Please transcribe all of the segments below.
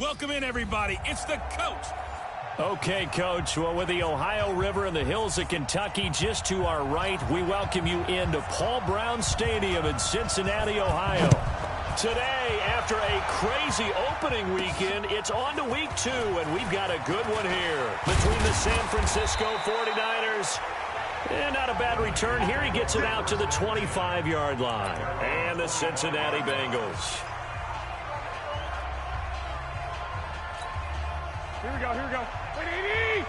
Welcome in, everybody. It's the coach. Okay, Coach. Well, with the Ohio River and the hills of Kentucky just to our right, we welcome you into Paul Brown Stadium in Cincinnati, Ohio. Today, after a crazy opening weekend, it's on to week 2, and we've got a good one here between the San Francisco 49ers. And not a bad return here. He gets it out to the 25-yard line. And the Cincinnati Bengals. Here we go, here we go. Wait, Amy!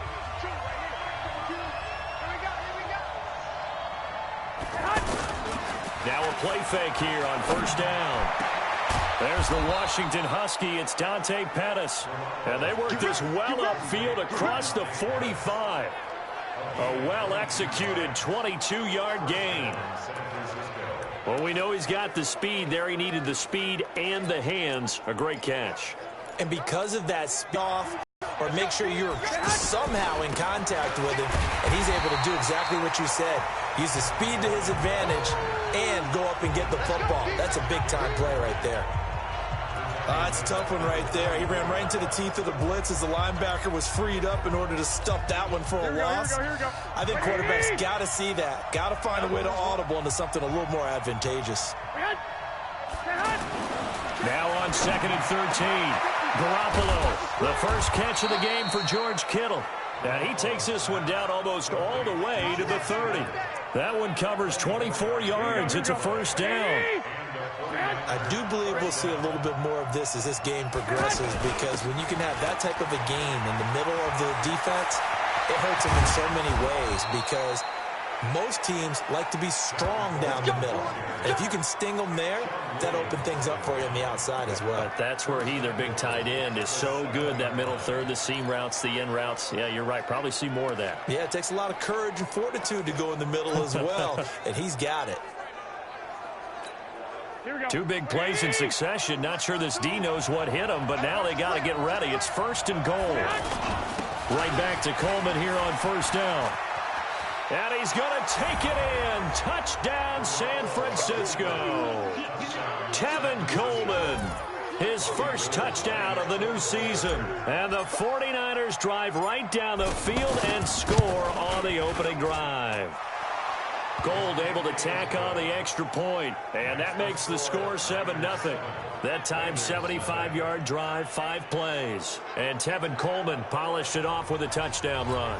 Now a play fake here on first down. There's the Washington Husky. It's Dante Pettis. And they work this well upfield across the 45. A well-executed 22-yard gain. Well, we know he's got the speed there. He needed the speed and the hands. A great catch. And because of that speed off, or make sure you're somehow in contact with him, and he's able to do exactly what you said. Use the speed to his advantage and go up and get the football. That's a big-time play right there. That's a tough one right there. He ran right into the teeth of the blitz as the linebacker was freed up in order to stuff that one for a loss. Here we go. I think quarterbacks got to see that. Got to find a way to audible into something a little more advantageous. Now on 2nd and 13. Garoppolo, the first catch of the game for George Kittle. And he takes this one down almost all the way to the 30. That one covers 24 yards. It's a first down. I do believe we'll see a little bit more of this as this game progresses, because when you can have that type of a game in the middle of the defense, it hurts them in so many ways, because most teams like to be strong down the middle. And if you can sting them there, that opens things up for you on the outside as well. But that's where their big tight end, is so good, that middle third, the seam routes, the in routes. Yeah, you're right. Probably see more of that. Yeah, it takes a lot of courage and fortitude to go in the middle as well, and he's got it. Here we go. 2 big plays in succession. Not sure this D knows what hit him, but now they got to get ready. It's 1st and goal. Right back to Coleman here on first down. And he's going to take it in. Touchdown, San Francisco. Tevin Coleman, his first touchdown of the new season. And the 49ers drive right down the field and score on the opening drive. Gold able to tack on the extra point, and that makes the score 7-0. That time, 75-yard drive, 5 plays. And Tevin Coleman polished it off with a touchdown run.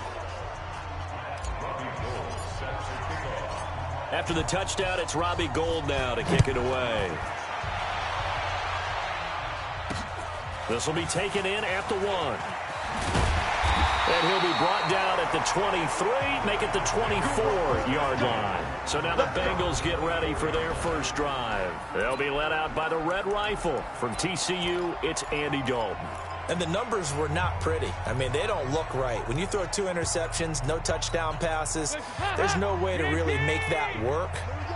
After the touchdown, it's Robbie Gould now to kick it away. This will be taken in at the 1. And he'll be brought down at the 23, make it the 24-yard line. So now the Bengals get ready for their first drive. They'll be led out by the Red Rifle. From TCU, it's Andy Dalton. And the numbers were not pretty. I mean, they don't look right. When you throw 2 interceptions, no touchdown passes, there's no way to really make that work.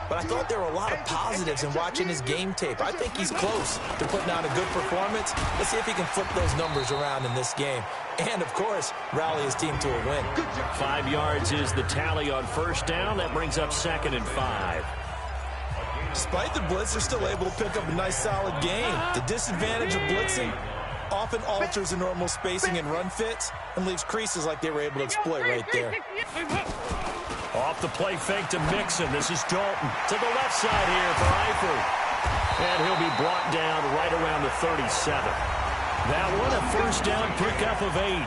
But I thought there were a lot of positives in watching his game tape. I think he's close to putting out a good performance. Let's see if he can flip those numbers around in this game. And, of course, rally his team to a win. 5 yards is the tally on first down. That brings up 2nd and 5. Despite the blitz, they're still able to pick up a nice, solid gain. The disadvantage of blitzing often alters the normal spacing and run fits and leaves creases like they were able to exploit right there. Off the play fake to Mixon. This is Dalton to the left side here for Eifert. And he'll be brought down right around the 37. That one a first down pickup of 8.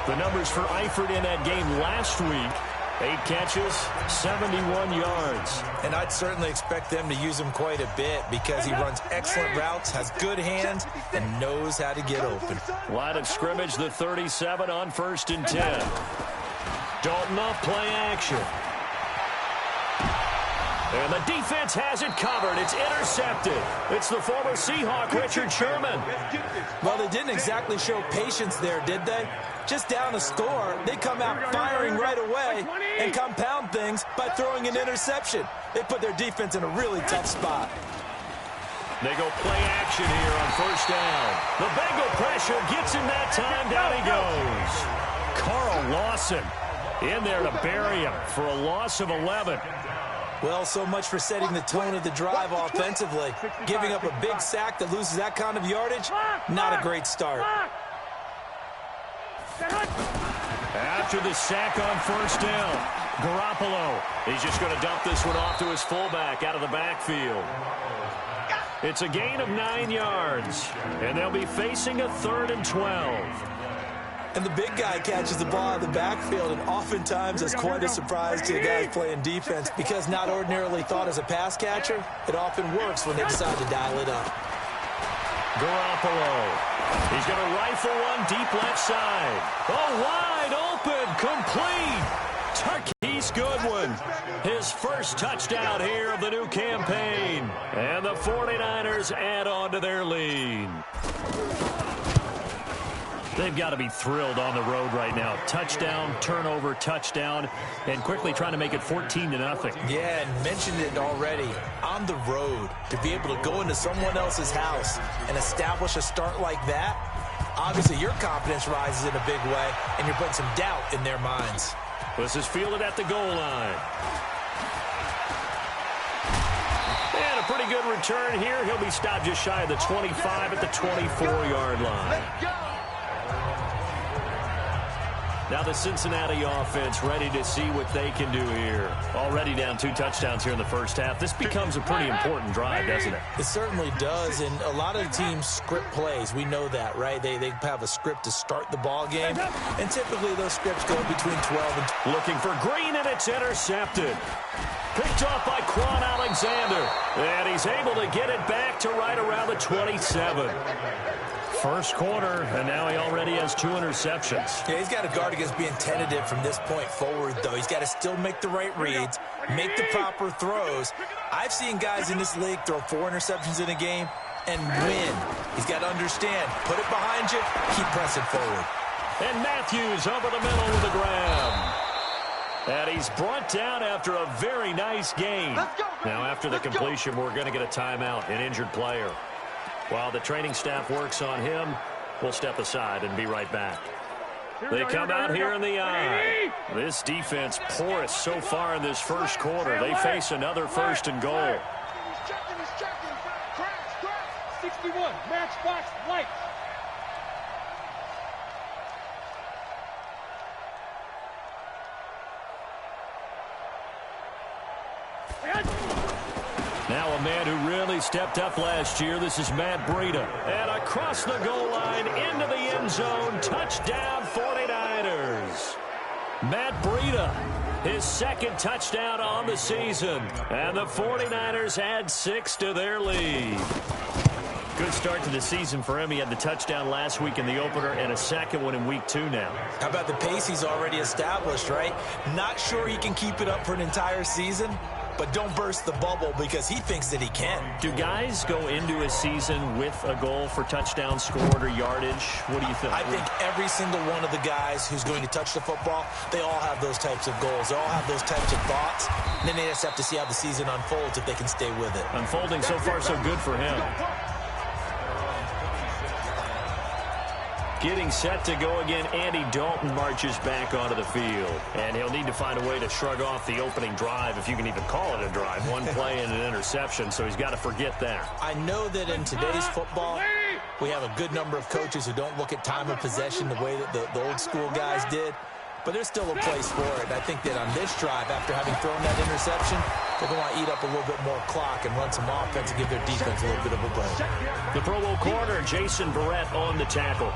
The numbers for Eifert in that game last week: 8 catches, 71 yards. And I'd certainly expect them to use him quite a bit, because he runs excellent routes, has good hands, and knows how to get open. Line of scrimmage, the 37 on 1st and 10. Dalton off play action. And the defense has it covered. It's intercepted. It's the former Seahawk, Richard Sherman. Well, they didn't exactly show patience there, did they? Just down a score, they come out firing right away and compound things by throwing an interception. They put their defense in a really tough spot. They go play action here on first down. The Bengal pressure gets him that time. Down he goes. Carl Lawson in there to bury him for a loss of 11. Well, so much for setting the tone of the drive offensively. Giving up a big sack that loses that kind of yardage, not a great start. After the sack on first down, Garoppolo, he's just going to dump this one off to his fullback out of the backfield. It's a gain of 9 yards, and they'll be facing a 3rd and 12. And the big guy catches the ball in the backfield, and oftentimes it's quite a surprise to the guys playing defense because not ordinarily thought as a pass catcher, it often works when they decide to dial it up. Garoppolo, he's going to rifle one deep left side. Oh, wide open, complete. Marquise Goodwin, his first touchdown here of the new campaign. And the 49ers add on to their lead. They've got to be thrilled on the road right now. Touchdown, turnover, touchdown, and quickly trying to make it 14-0. Yeah, and mentioned it already. On the road, to be able to go into someone else's house and establish a start like that, obviously your confidence rises in a big way, and you're putting some doubt in their minds. This is fielded at the goal line. And a pretty good return here. He'll be stopped just shy of the 25 at the 24-yard line. Now the Cincinnati offense ready to see what they can do here. Already down 2 touchdowns here in the first half. This becomes a pretty important drive, doesn't it? It certainly does, and a lot of teams script plays. We know that, right? They have a script to start the ball game, and typically those scripts go between 12 and... Looking for Green, and it's intercepted. Picked off by Quan Alexander, and he's able to get it back to right around the 27. First quarter, and now he already has 2 interceptions. Yeah, he's got to guard against being tentative from this point forward, though. He's got to still make the right reads, make the proper throws. I've seen guys in this league throw 4 interceptions in a game and win. He's got to understand, put it behind you, keep pressing forward. And Matthews over the middle with a grab. And he's brought down after a very nice gain. Now, after the completion, we're going to get a timeout, an injured player. While the training staff works on him, we'll step aside and be right back. They come out here in the eye. This defense porous so far in this first quarter. They face another 1st and goal. 61, matchbox lights. Now a man who really stepped up last year. This is Matt Breida. And across the goal line into the end zone. Touchdown 49ers. Matt Breida, his 2nd touchdown on the season. And the 49ers add 6 to their lead. Good start to the season for him. He had the touchdown last week in the opener and a 2nd one in week 2 now. How about the pace he's already established, right? Not sure he can keep it up for an entire season, but don't burst the bubble because he thinks that he can. Do guys go into a season with a goal for touchdown scored or yardage? What do you think? I think every single one of the guys who's going to touch the football, they all have those types of goals. They all have those types of thoughts. And then they just have to see how the season unfolds if they can stay with it. Unfolding so far so good for him. Getting set to go again, Andy Dalton marches back onto the field. And he'll need to find a way to shrug off the opening drive, if you can even call it a drive. 1 play and an interception, so he's got to forget that. I know that in today's football, we have a good number of coaches who don't look at time of possession the way that the old school guys did. But there's still a place for it. And I think that on this drive, after having thrown that interception, they're going to want to eat up a little bit more clock and run some offense and give their defense a little bit of a break. The Pro Bowl corner, Jason Verrett, on the tackle.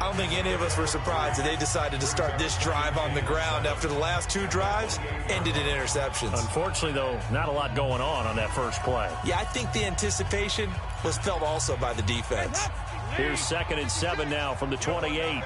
I don't think any of us were surprised that they decided to start this drive on the ground after the last 2 drives ended in interceptions. Unfortunately, though, not a lot going on that first play. Yeah, I think the anticipation was felt also by the defense. Here's 2nd and 7 now from the 28.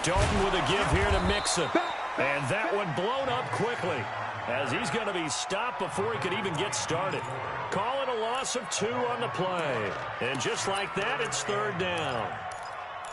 Dalton with a give here to Mixon. And that one blown up quickly as he's going to be stopped before he could even get started. Call it a loss of 2 on the play. And just like that, it's 3rd down.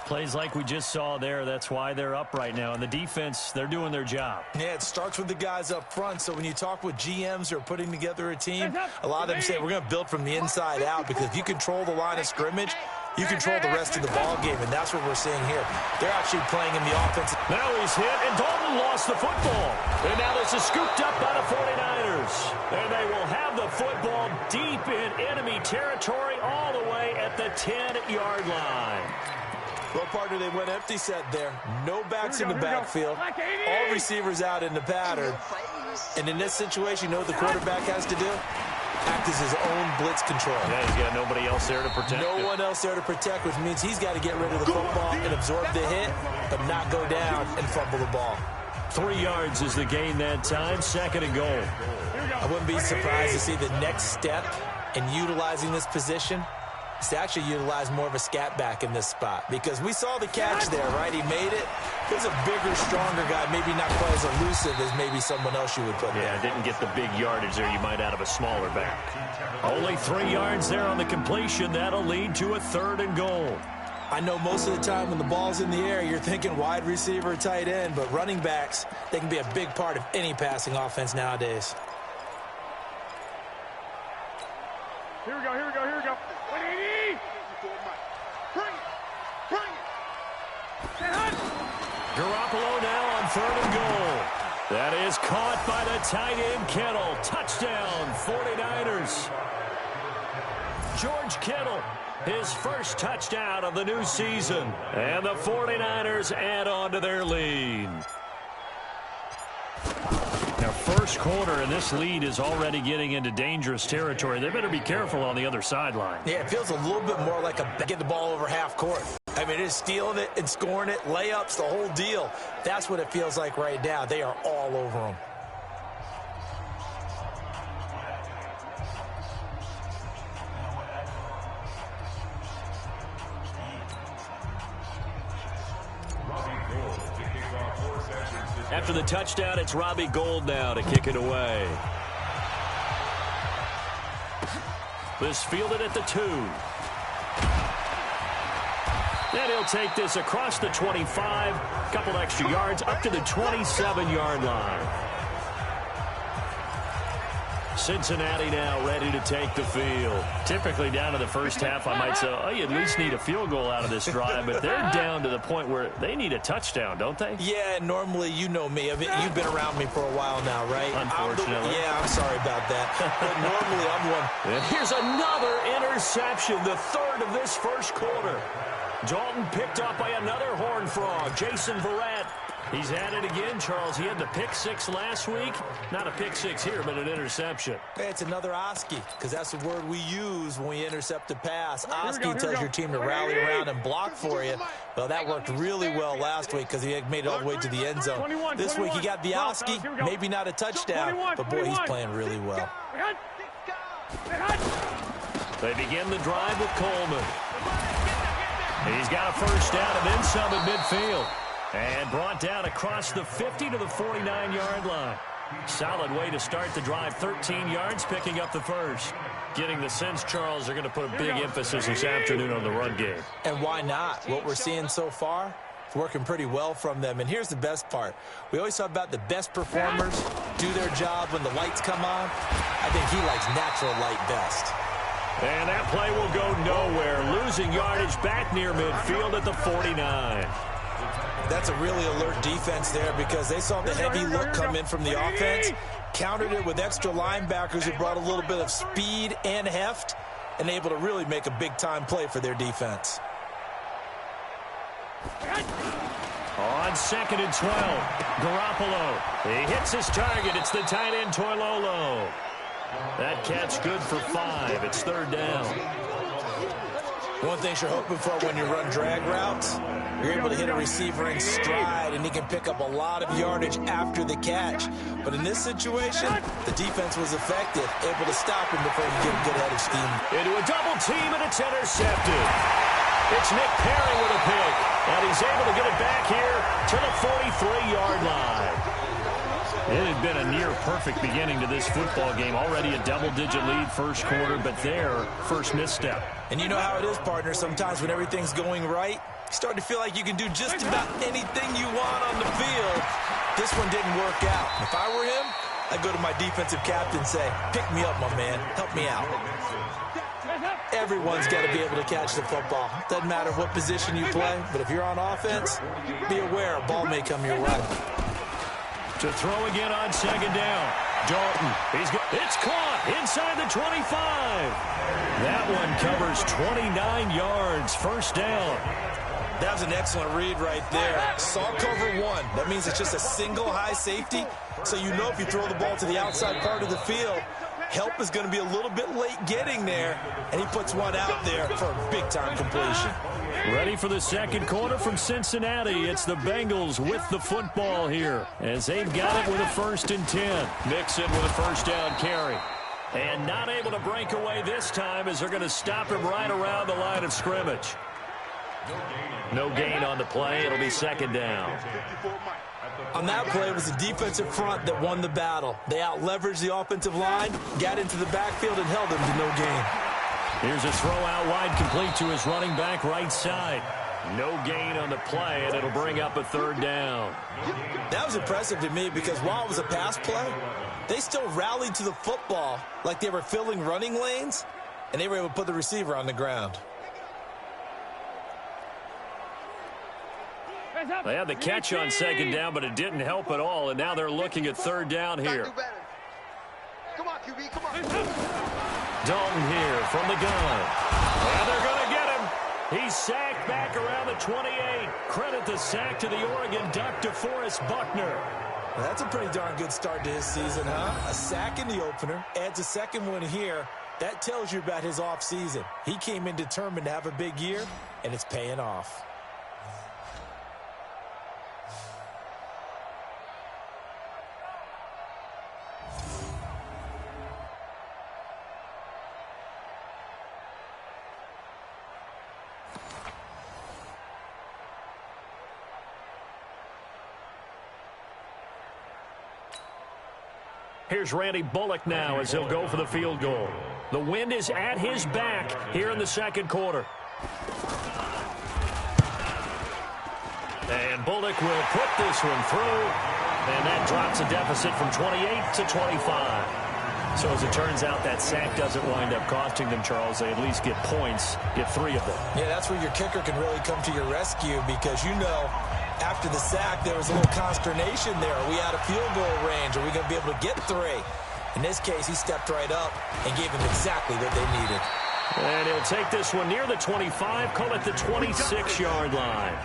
Plays like we just saw there, that's why they're up right now. And the defense, they're doing their job. Yeah, it starts with the guys up front. So when you talk with GMs who are putting together a team, a lot of them say we're going to build from the inside out, because if you control the line of scrimmage, you control the rest of the ball game, and that's what we're seeing here. They're actually playing in the offense. Now he's hit, and Dalton lost the football. And now This is scooped up by the 49ers. And they will have the football deep in enemy territory all the way at the 10-yard line. Well, partner, they went empty set there. No backs in the backfield. All receivers out in the pattern. And in this situation, you know what the quarterback has to do? Act as his own blitz control. Yeah, he's got nobody else there to protect. No one else there to protect, which means he's got to get rid of the football and absorb the hit, but not go down and fumble the ball. 3 yards is the gain that time, 2nd and goal. I wouldn't be surprised to see the next step in utilizing this position is to actually utilize more of a scat back in this spot, because we saw the catch there, right? He made it. He's a bigger, stronger guy, maybe not quite as elusive as maybe someone else you would put there. Yeah, didn't get the big yardage there you might out of a smaller back. Only 3 yards there on the completion. That'll lead to a 3rd and goal. I know most of the time when the ball's in the air, you're thinking wide receiver, tight end, but running backs, they can be a big part of any passing offense nowadays. Here we go, here we go, here we go. 180! Garoppolo now on 3rd and goal. That is caught by the tight end Kittle. Touchdown, 49ers. George Kittle, his first touchdown of the new season. And the 49ers add on to their lead. Now, first quarter, and this lead is already getting into dangerous territory. They better be careful on the other sideline. Yeah, it feels a little bit more like get the ball over half court. I mean, it's stealing it and scoring it, layups, the whole deal. That's what it feels like right now. They are all over them. After the touchdown, it's Robbie Gould now to kick it away. This fielded at the 2. And he'll take this across the 25, couple extra yards, up to the 27-yard line. Cincinnati now ready to take the field. Typically down to the first half, I might say, oh, you at least need a field goal out of this drive, but they're down to the point where they need a touchdown, don't they? Yeah, normally, you know me. You've been around me for a while now, right? Unfortunately. I'm sorry about that. But normally, I'm one. And here's another interception, the 3rd of this first quarter. Dalton picked up by another Horned Frog, Jason Verrett. He's at it again, Charles. He had the pick 6 last week. Not a pick 6 here, but an interception. Hey, it's another Oski, because that's the word we use when we intercept a pass. Oski tells your team to rally around and block for you. Well, that worked really well last week because he made it all the way to the end zone. This week he got the Oski, maybe not a touchdown, but boy, he's playing really well. They begin the drive with Coleman. He's got a first down and then some at midfield. And brought down across the 50 to the 49-yard line. Solid way to start the drive. 13 yards, picking up the first. Getting the sense, Charles, they're going to put a big emphasis this afternoon on the run game. And why not? What we're seeing so far, it's working pretty well from them. And here's the best part. We always talk about the best performers do their job when the lights come on. I think he likes natural light best. And that play will go nowhere. Losing yardage back near midfield at the 49. That's a really alert defense there because they saw the heavy look come in from the offense, countered it with extra linebackers who brought a little bit of speed and heft, and able to really make a big-time play for their defense. On 2nd and 12, Garoppolo. He hits his target. It's the tight end, Toilolo. That catch good for 5. It's 3rd down. One thing you're hoping for when you run drag routes, you're able to hit a receiver in stride, and he can pick up a lot of yardage after the catch. But in this situation, the defense was effective, able to stop him before he could get a good head of steam. Into a double team, and it's intercepted. It's Nick Perry with a pick, and he's able to get it back here to the 43-yard line. It had been a near-perfect beginning to this football game. Already a double-digit lead first quarter, but their first misstep. And you know how it is, partner. Sometimes when everything's going right, you start to feel like you can do just about anything you want on the field. This one didn't work out. If I were him, I'd go to my defensive captain and say, pick me up, my man. Help me out. Everyone's got to be able to catch the football. Doesn't matter what position you play, but if you're on offense, be aware a ball may come your way. To throw again on second down. Dalton. It's caught inside the 25. That one covers 29 yards. First down. That was an excellent read right there. Saw cover one. That means it's just a single high safety. So you know if you throw the ball to the outside part of the field, help is going to be a little bit late getting there. And he puts one out there for a big-time completion. Ready for the second quarter from Cincinnati. It's the Bengals with the football here as they've got it with a 1st and 10. Mixon with a first down carry. And not able to break away this time as they're going to stop him right around the line of scrimmage. No gain on the play. It'll be second down. On that play, it was the defensive front that won the battle. They out-leveraged the offensive line, got into the backfield, and held them to no gain. Here's a throw out wide, complete to his running back right side. No gain on the play, and it'll bring up a 3rd down. That was impressive to me because while it was a pass play, they still rallied to the football like they were filling running lanes, and they were able to put the receiver on the ground. They had the catch on second down, but it didn't help at all, and now they're looking at 3rd down here. Come on, QB, come on. Dalton here from the gun. And they're going to get him. He's sacked back around the 28. Credit the sack to the Oregon Duck, DeForest Buckner. Well, that's a pretty darn good start to his season, huh? A sack in the opener, adds a second one here. That tells you about his offseason. He came in determined to have a big year, and it's paying off. Here's Randy Bullock now as he'll go for the field goal. The wind is at his back here in the second quarter. And Bullock will put this one through. And that drops a deficit from 28 to 25. So as it turns out, that sack doesn't wind up costing them, Charles. They at least get points, get 3 of them. Yeah, that's where your kicker can really come to your rescue because you know after the sack there was a little consternation there. Are we out of field goal range? Are we going to be able to get 3? In this case, he stepped right up and gave them exactly what they needed. And he'll take this one near the 25, call it the 26-yard line.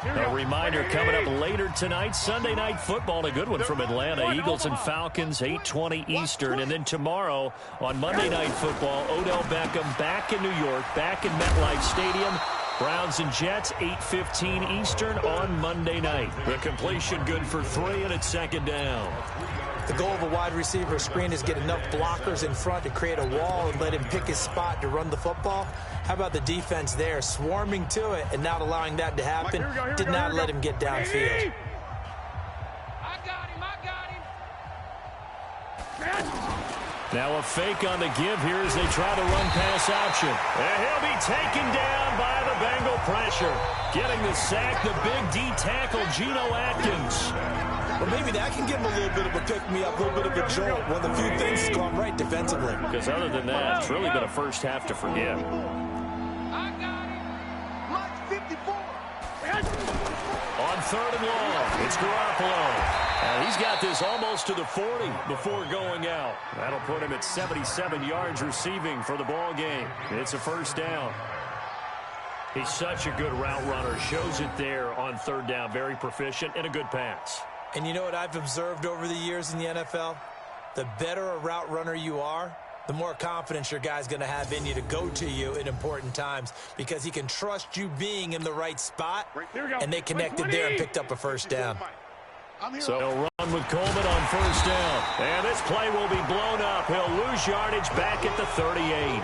A reminder coming up later tonight, Sunday Night Football, a good one from Atlanta. Eagles and Falcons, 8:20 Eastern. And then tomorrow on Monday Night Football, Odell Beckham back in New York, back in MetLife Stadium. Browns and Jets, 8:15 Eastern on Monday night. The completion good for 3, and it's second down. The goal of a wide receiver screen is get enough blockers in front to create a wall and let him pick his spot to run the football. How about the defense there, swarming to it and not allowing that to happen? Did not let him get downfield. I got him. Now a fake on the give here as they try the run-pass option. And he'll be taken down by the Bengal pressure. Getting the sack, the big D tackle, Geno Atkins. Well, maybe that can give him a little bit of a pick-me-up, a little bit of a jolt. One of the few things that's gone right defensively. Because other than that, it's really been a first half to forget. I got him. Mark 54. On 3rd and long, it's Garoppolo. And he's got this almost to the 40 before going out. That'll put him at 77 yards receiving for the ball game. It's a first down. He's such a good route runner. Shows it there on 3rd down. Very proficient and a good pass. And you know what I've observed over the years in the NFL? The better a route runner you are, the more confidence your guy's going to have in you to go to you in important times because he can trust you being in the right spot, and they connected there and picked up a first down. So he'll run with Coleman on first down. And this play will be blown up. He'll lose yardage back at the 38.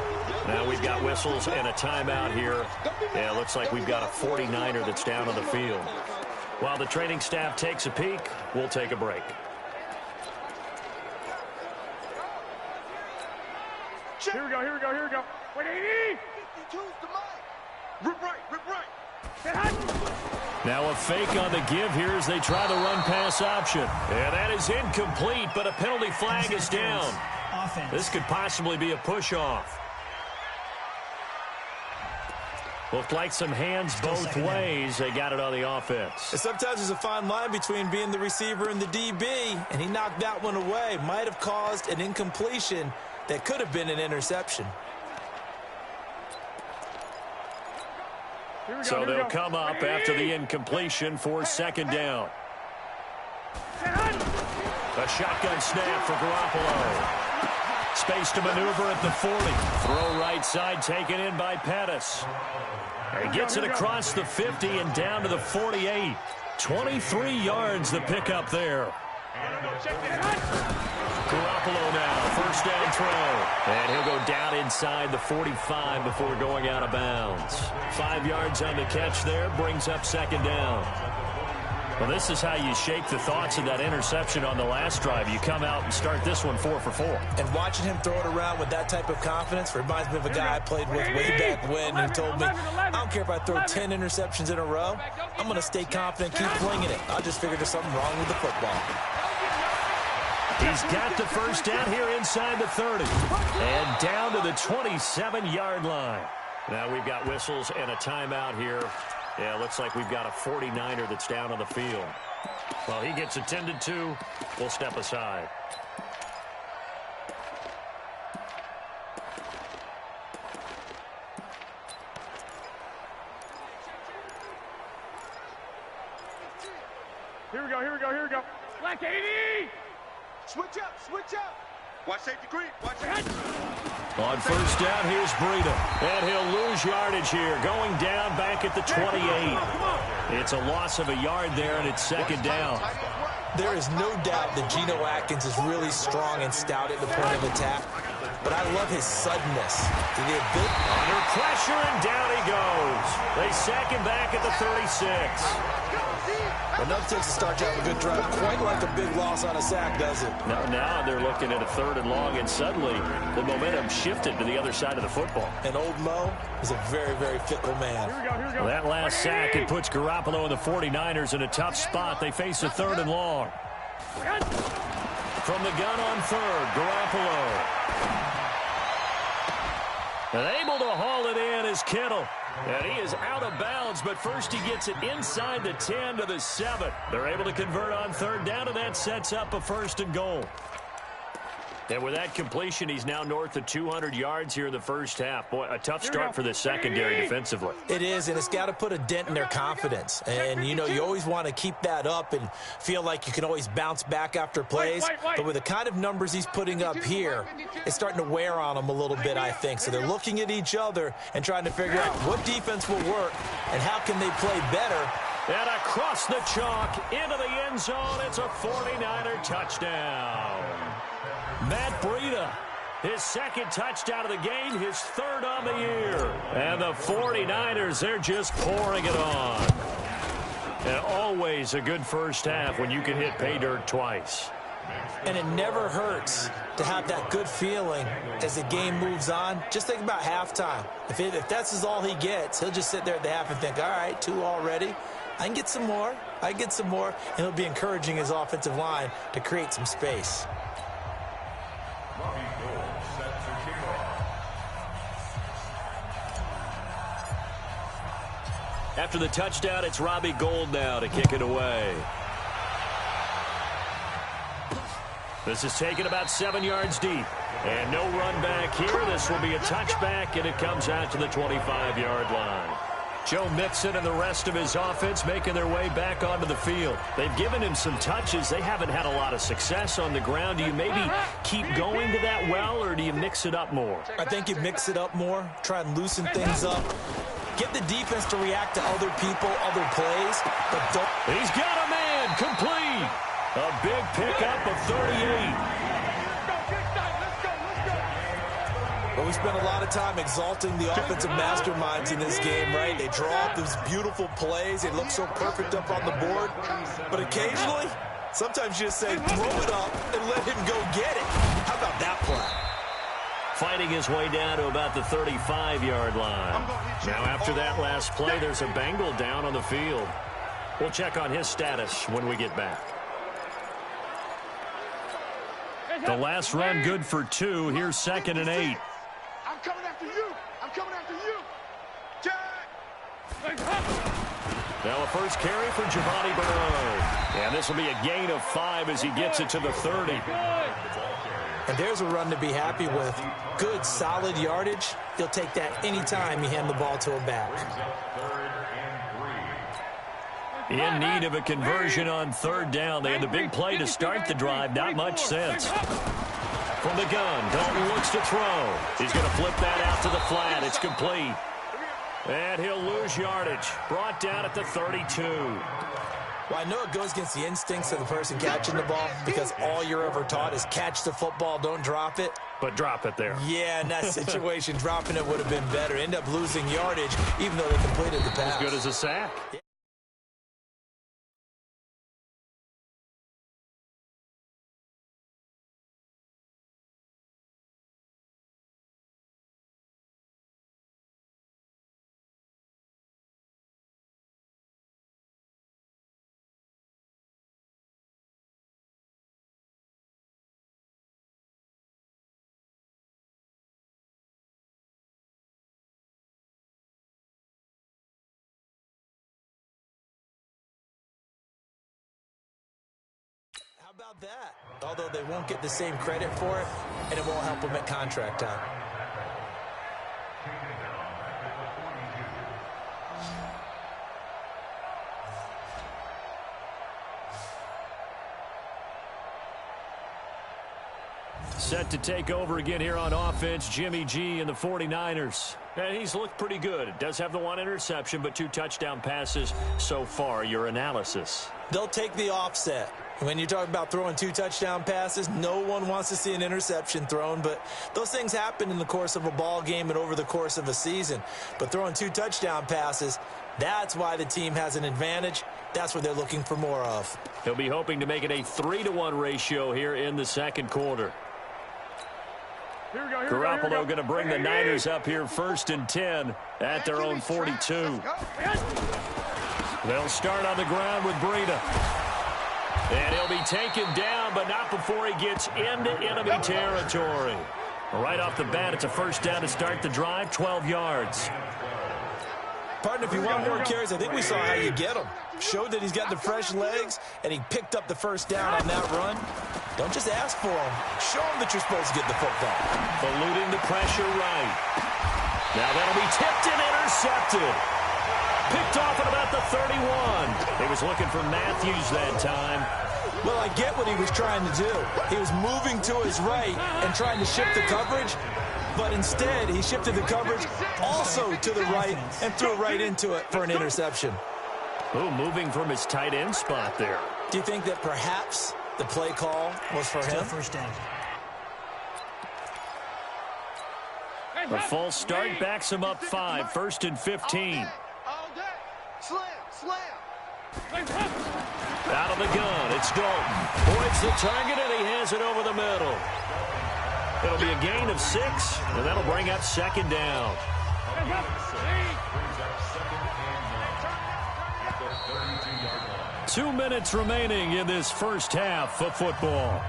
Now we've got whistles and a timeout here. Yeah, it looks like we've got a 49er that's down on the field. While the training staff takes a peek, we'll take a break. Here we go, here we go, here we go. 180. Rip right, rip right. Now a fake on the give here as they try the run-pass option. And that is incomplete, but a penalty flag is down. This could possibly be a push-off. Looked like some hands both ways. They got it on the offense. And sometimes there's a fine line between being the receiver and the DB, and he knocked that one away. Might have caused an incompletion that could have been an interception. So they'll come up after the incompletion for second down. A shotgun snap for Garoppolo. Space to maneuver at the 40. Throw right side taken in by Pettis. He gets it across the 50 and down to the 48. 23 yards the pickup there. Garoppolo now, first down throw. And he'll go down inside the 45 before going out of bounds. 5 yards on the catch there, brings up second down. Well, this is how you shake the thoughts of that interception on the last drive. You come out and start this one 4 for 4. And watching him throw it around with that type of confidence reminds me of a guy I played with way back when who told me, I don't care if I throw 10 interceptions in a row. I'm going to stay confident, keep flinging it. I just figured there's something wrong with the football. He's got the first down here inside the 30. And down to the 27-yard line. Now we've got whistles and a timeout here. Yeah, looks like we've got a 49er that's down on the field. Well, he gets attended to. We'll step aside. Here we go, here we go, here we go. Black 80! Switch up, switch up. Watch safety green, watch it. On first down, here's Breida. And he'll lose yardage here, going down back at the 28. It's a loss of a yard there, and it's second down. There is no doubt that Geno Atkins is really strong and stout at the point of attack, but I love his suddenness. Under pressure, and down he goes. They sack him back at the 36. Enough takes to start to have a good drive. Quite like a big loss on a sack, does it? Now they're looking at a 3rd and long, and suddenly the momentum shifted to the other side of the football. And old Mo is a very, very fickle man. Well, that last sack, it puts Garoppolo and the 49ers in a tough spot. They face a 3rd and long. From the gun on 3rd, Garoppolo. And able to haul it in is Kittle. And he is out of bounds, but first he gets it inside the 10 to the 7. They're able to convert on 3rd down, and that sets up a 1st and goal. And with that completion, he's now north of 200 yards here in the first half. Boy, a tough start for the secondary defensively. It is, and it's got to put a dent in their confidence. And, you know, you always want to keep that up and feel like you can always bounce back after plays. But with the kind of numbers he's putting up here, it's starting to wear on them a little bit, I think. So they're looking at each other and trying to figure out what defense will work and how can they play better. And across the chalk into the end zone, it's a 49er touchdown. Matt Breida, his 2nd touchdown of the game, his 3rd on the year. And the 49ers, they're just pouring it on. And always a good first half when you can hit pay dirt twice. And it never hurts to have that good feeling as the game moves on. Just think about halftime. If that's all he gets, he'll just sit there at the half and think, all right, 2 already. I can get some more. I can get some more. And he'll be encouraging his offensive line to create some space. After the touchdown, it's Robbie Gould now to kick it away. This is taken about 7 yards deep. And no run back here. This will be a touchback, and it comes out to the 25-yard line. Joe Mixon and the rest of his offense making their way back onto the field. They've given him some touches. They haven't had a lot of success on the ground. Do you maybe keep going to that well, or do you mix it up more? I think you mix it up more, try and loosen things up. Get the defense to react to other people, other plays, but don't. He's got a man, complete. A big pickup of 38. But we spent a lot of time exalting the offensive masterminds in this game, right? They draw up these beautiful plays. They look so perfect up on the board. But occasionally, sometimes you just say, throw it up and let him go get it. How about that play? Fighting his way down to about the 35-yard line. Now, after that last play, there's a Bengal down on the field. We'll check on his status when we get back. The last run good for 2. Here's 2nd and 8. I'm coming after you. I'm coming after you. Jack. Now a first carry for Giovanni Bernard. And this will be a gain of 5 as he gets it to the 30. And there's a run to be happy with. Good, solid yardage. He'll take that anytime you hand the ball to a back. In need of a conversion on third down. They had the big play to start the drive. Not much sense. From the gun, Dalton looks to throw. He's going to flip that out to the flat. It's complete. And he'll lose yardage. Brought down at the 32. Well, I know it goes against the instincts of the person catching the ball because all you're ever taught is catch the football, don't drop it. But drop it there. Yeah, in that situation, dropping it would have been better. End up losing yardage even though they completed the pass. As good as a sack. How about that? Although they won't get the same credit for it, and it won't help them at contract time. Set to take over again here on offense, Jimmy G and the 49ers. And he's looked pretty good. Does have the 1 interception, but 2 touchdown passes so far. Your analysis? They'll take the offset. When you talk about throwing 2 touchdown passes, no one wants to see an interception thrown, but those things happen in the course of a ball game and over the course of a season. But throwing 2 touchdown passes, that's why the team has an advantage. That's what they're looking for more of. He'll be hoping to make it a 3-to-1 ratio here in the second quarter. Garoppolo going to bring the Niners up here 1st and 10 at their own 42. They'll start on the ground with Breida. And he'll be taken down, but not before he gets into enemy territory. Right off the bat, it's a first down to start the drive, 12 yards. Partner, if you want more carries, I think we saw how you get them. Showed that he's got the fresh legs, and he picked up the first down on that run. Don't just ask for them. Show them that you're supposed to get the football. Eluding the pressure right. Now that'll be tipped and intercepted. Picked off at about the 31. He was looking for Matthews that time. Well, I get what he was trying to do. He was moving to his right and trying to shift the coverage, but instead he shifted the coverage also to the right and threw right into it for an interception. Ooh, moving from his tight end spot there. Do you think that perhaps the play call was for him? First down. A false start backs him up 5, 1st and 15. Slam, slam. Out of the gun, it's Dalton. Points the target, and he has it over the middle. It'll be a gain of 6, and that'll bring up 2nd down. 2 minutes remaining in this first half of football.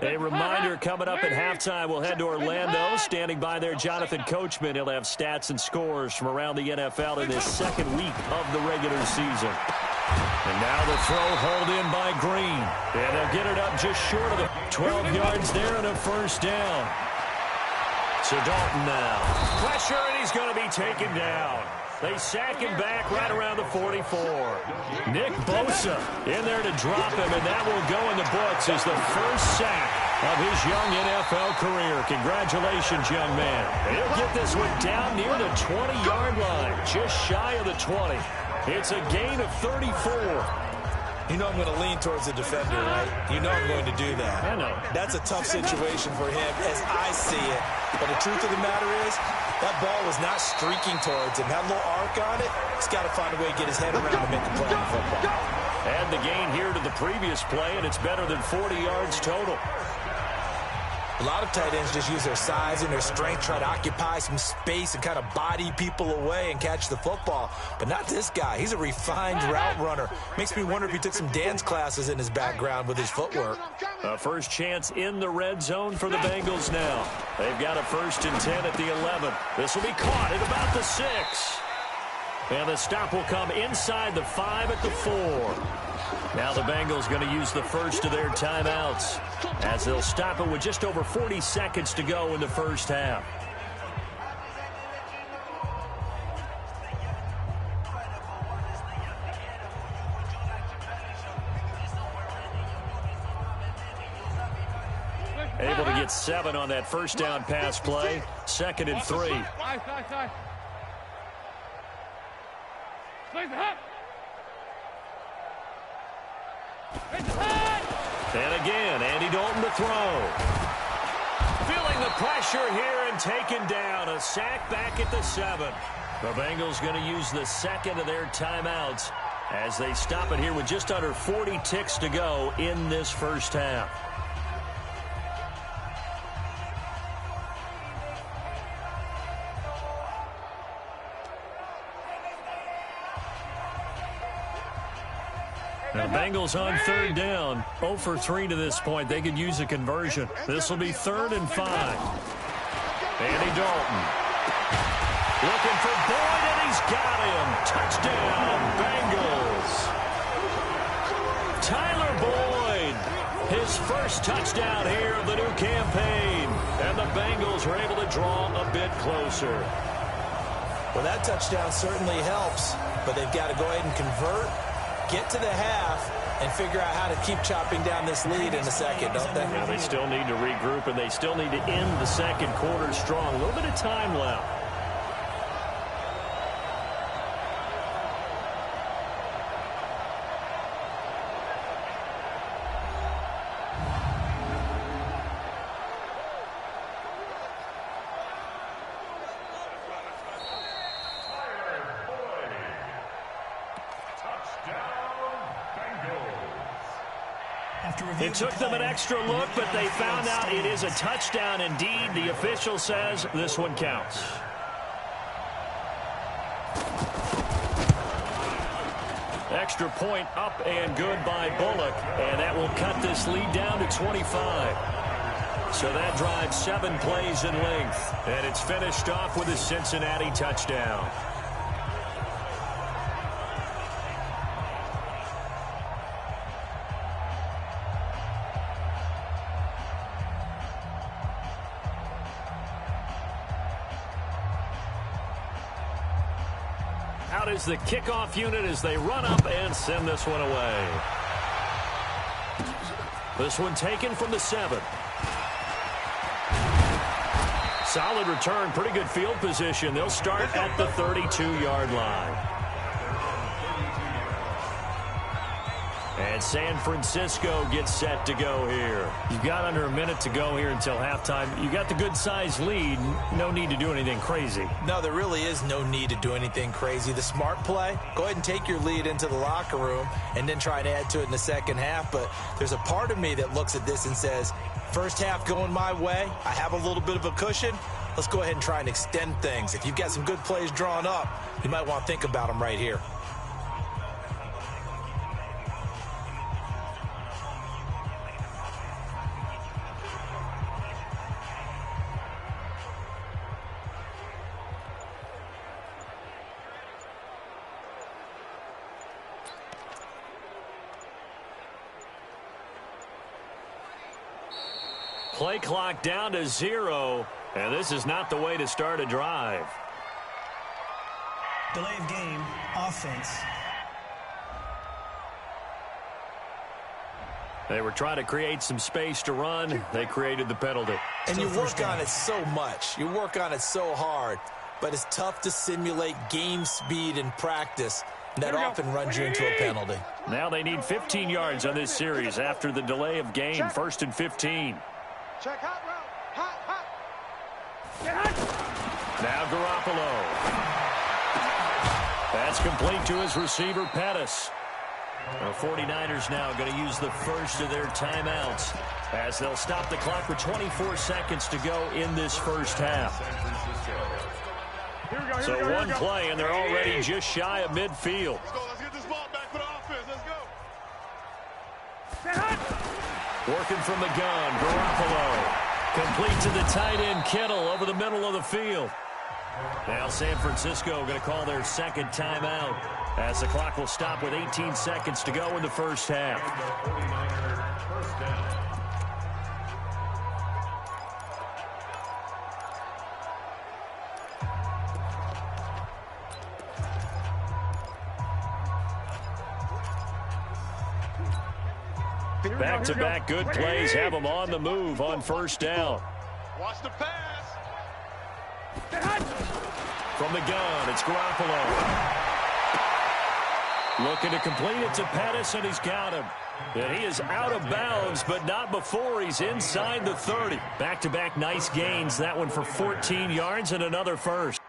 A reminder coming up at halftime, we'll head to Orlando. Standing by there, Jonathan Coachman. He'll have stats and scores from around the NFL in this second week of the regular season. And now the throw hauled in by Green. And they'll get it up just short of the 12 yards there and a first down. So Dalton now. Pressure, and he's going to be taken down. They sack him back right around the 44. Nick Bosa in there to drop him, and that will go in the books as the first sack of his young NFL career. Congratulations, young man. He'll get this one down near the 20-yard line, just shy of the 20. It's a gain of 34. You know I'm going to lean towards the defender, right? You know I'm going to do that. I know. That's a tough situation for him as I see it. But the truth of the matter is, that ball was not streaking towards him. Had a little arc on it. He's got to find a way to get his head around and make a play on the football. Add the gain here to the previous play, and it's better than 40 yards total. A lot of tight ends just use their size and their strength, try to occupy some space and kind of body people away and catch the football. But not this guy. He's a refined route runner. Makes me wonder if he took some dance classes in his background with his footwork. A first chance in the red zone for the Bengals now. They've got a 1st and 10 at the 11. This will be caught at about the 6. And the stop will come inside the 5 at the 4. Now the Bengals going to use the first of their timeouts as they'll stop it with just over 40 seconds to go in the first half. Able to get 7 on that first down pass play. 2nd and 3. And again, Andy Dalton to throw. Feeling the pressure here and taken down. A sack back at the 7. The Bengals going to use the 2nd of their timeouts as they stop it here with just under 40 ticks to go in this first half. Now, Bengals on 3rd down. 0 for 3 to this point. They could use a conversion. This will be 3rd and 5. Andy Dalton. Looking for Boyd, and he's got him. Touchdown, Bengals. Tyler Boyd, his first touchdown here of the new campaign. And the Bengals are able to draw a bit closer. Well, that touchdown certainly helps, but they've got to go ahead and convert, get to the half, and figure out how to keep chopping down this lead in the second, don't they? Yeah, they still need to regroup, and they still need to end the second quarter strong. A little bit of time left. It took them an extra look, but they found out it is a touchdown indeed. The official says this one counts. Extra point up and good by Bullock, and that will cut this lead down to 25. So that drives 7 plays in length, and it's finished off with a Cincinnati touchdown. Out is the kickoff unit as they run up and send this one away. This one taken from the 7. Solid return, pretty good field position. They'll start at the 32-yard line. And San Francisco gets set to go here. You've got under a minute to go here until halftime. You got the good-sized lead. No need to do anything crazy. No, there really is no need to do anything crazy. The smart play, go ahead and take your lead into the locker room and then try and add to it in the second half. But there's a part of me that looks at this and says, first half going my way, I have a little bit of a cushion. Let's go ahead and try and extend things. If you've got some good plays drawn up, you might want to think about them right here. play clock down to 0, and this is not the way to start a drive. Delay of game, offense. They were trying to create some space to run. They created the penalty. And you work on it so much. You work on it so hard. But it's tough to simulate game speed in practice. That often runs you into a penalty. Now they need 15 yards on this series after the delay of game. 1st and 15. Check hot route. Hot. Now Garoppolo. That's complete to his receiver, Pettis. The 49ers now going to use the first of their timeouts as they'll stop the clock with 24 seconds to go in this first half. So one play, and they're already just shy of midfield. Let's get this ball back for the offense. Let's go. Working from the gun, Garoppolo. Complete to the tight end, Kittle, over the middle of the field. Now San Francisco going to call their second timeout as the clock will stop with 18 seconds to go in the first half. Back-to-back good plays have them on the move on first down. Watch the pass. From the gun, it's Garoppolo. Looking to complete it to Pettis, and he's got him. And he is out of bounds, but not before he's inside the 30. Back-to-back nice gains. That one for 14 yards and another first.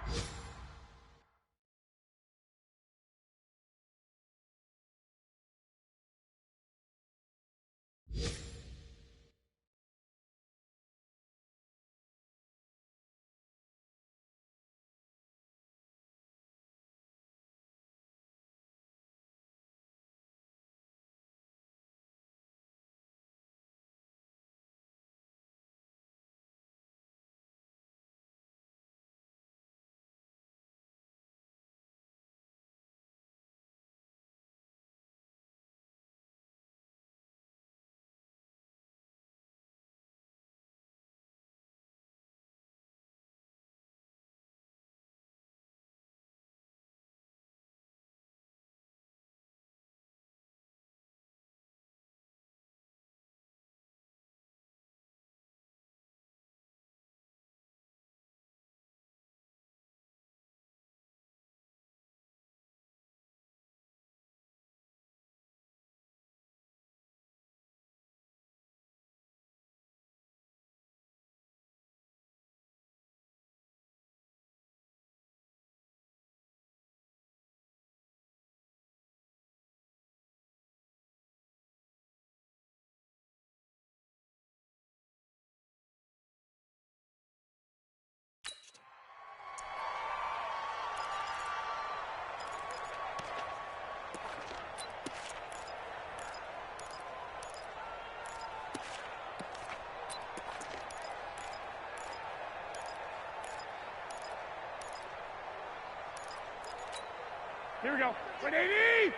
Here we go. 180.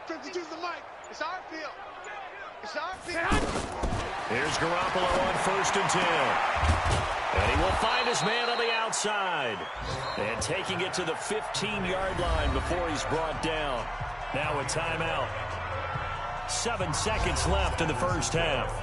52 is the mic. It's our field. It's our field. Here's Garoppolo on 1st and 10. And he will find his man on the outside. And taking it to the 15-yard line before he's brought down. Now a timeout. 7 seconds left in the first half.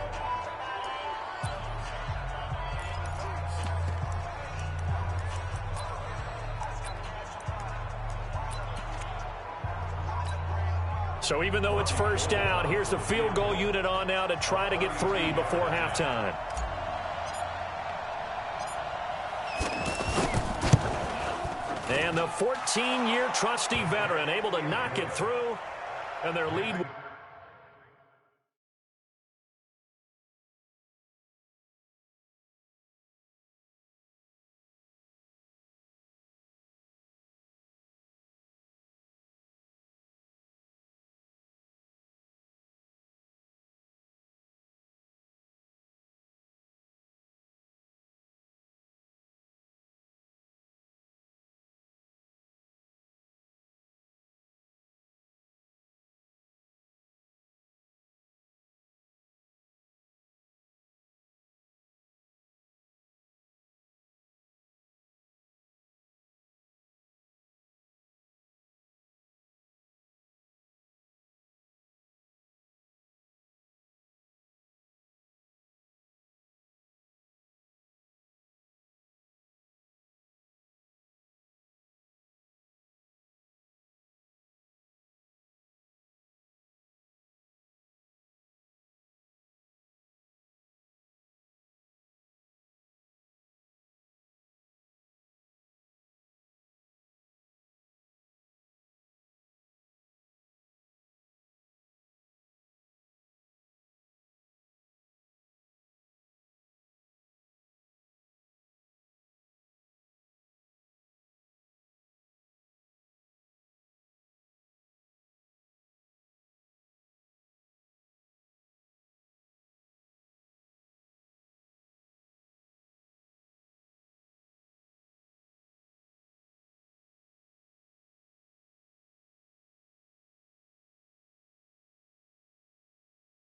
So even though it's first down, here's the field goal unit on now to try to get 3 before halftime. And the 14-year trusty veteran able to knock it through, and their lead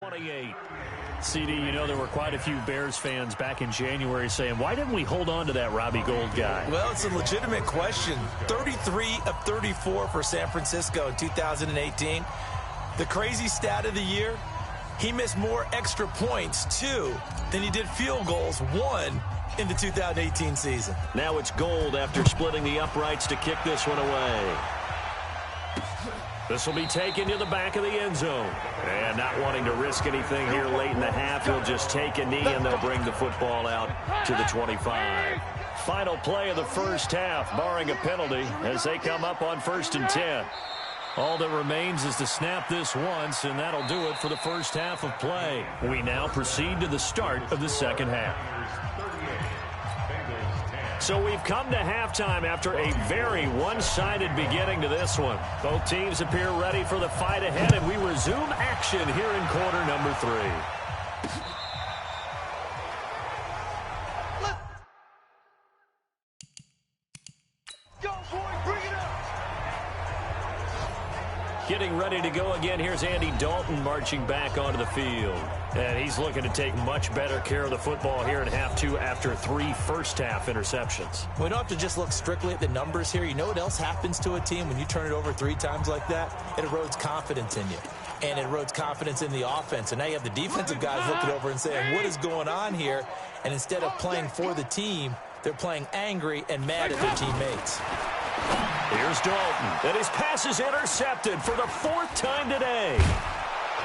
28. CD, you know there were quite a few Bears fans back in January saying, why didn't we hold on to that Robbie Gould guy? Well, it's a legitimate question. 33 of 34 for San Francisco in 2018. The crazy stat of the year, he missed more extra points, 2, than he did field goals, 1, in the 2018 season. Now it's Gould after splitting the uprights to kick this one away. This will be taken to the back of the end zone. And not wanting to risk anything here late in the half, he'll just take a knee and they'll bring the football out to the 25. Final play of the first half, barring a penalty, as they come up on 1st and 10. All that remains is to snap this once, and that'll do it for the first half of play. We now proceed to the start of the second half. So we've come to halftime after a very one-sided beginning to this one. Both teams appear ready for the fight ahead, and we resume action here in quarter number 3. Getting ready to go again. Here's Andy Dalton marching back onto the field. And he's looking to take much better care of the football here in half 2 after 3 first-half interceptions. We don't have to just look strictly at the numbers here. You know what else happens to a team when you turn it over 3 times like that? It erodes confidence in you. And it erodes confidence in the offense. And now you have the defensive guys looking over and saying, what is going on here? And instead of playing for the team, they're playing angry and mad at their teammates. Here's Dalton, and his pass is intercepted for the 4th time today.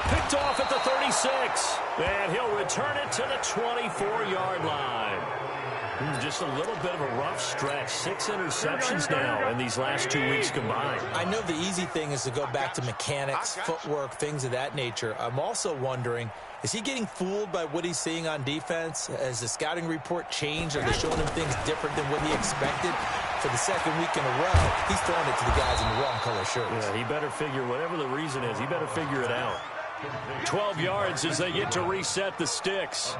Picked off at the 36, and he'll return it to the 24-yard line. Just a little bit of a rough stretch. 6 interceptions now in these last 2 weeks combined. I know the easy thing is to go back to mechanics, footwork, things of that nature. I'm also wondering, is he getting fooled by what he's seeing on defense? Has the scouting report changed? Are they showing him things different than what he expected? For the second week in a row, he's throwing it to the guys in the wrong color shirts. Yeah, he better figure, whatever the reason is, he better figure it out. 12 yards as they get to reset the sticks.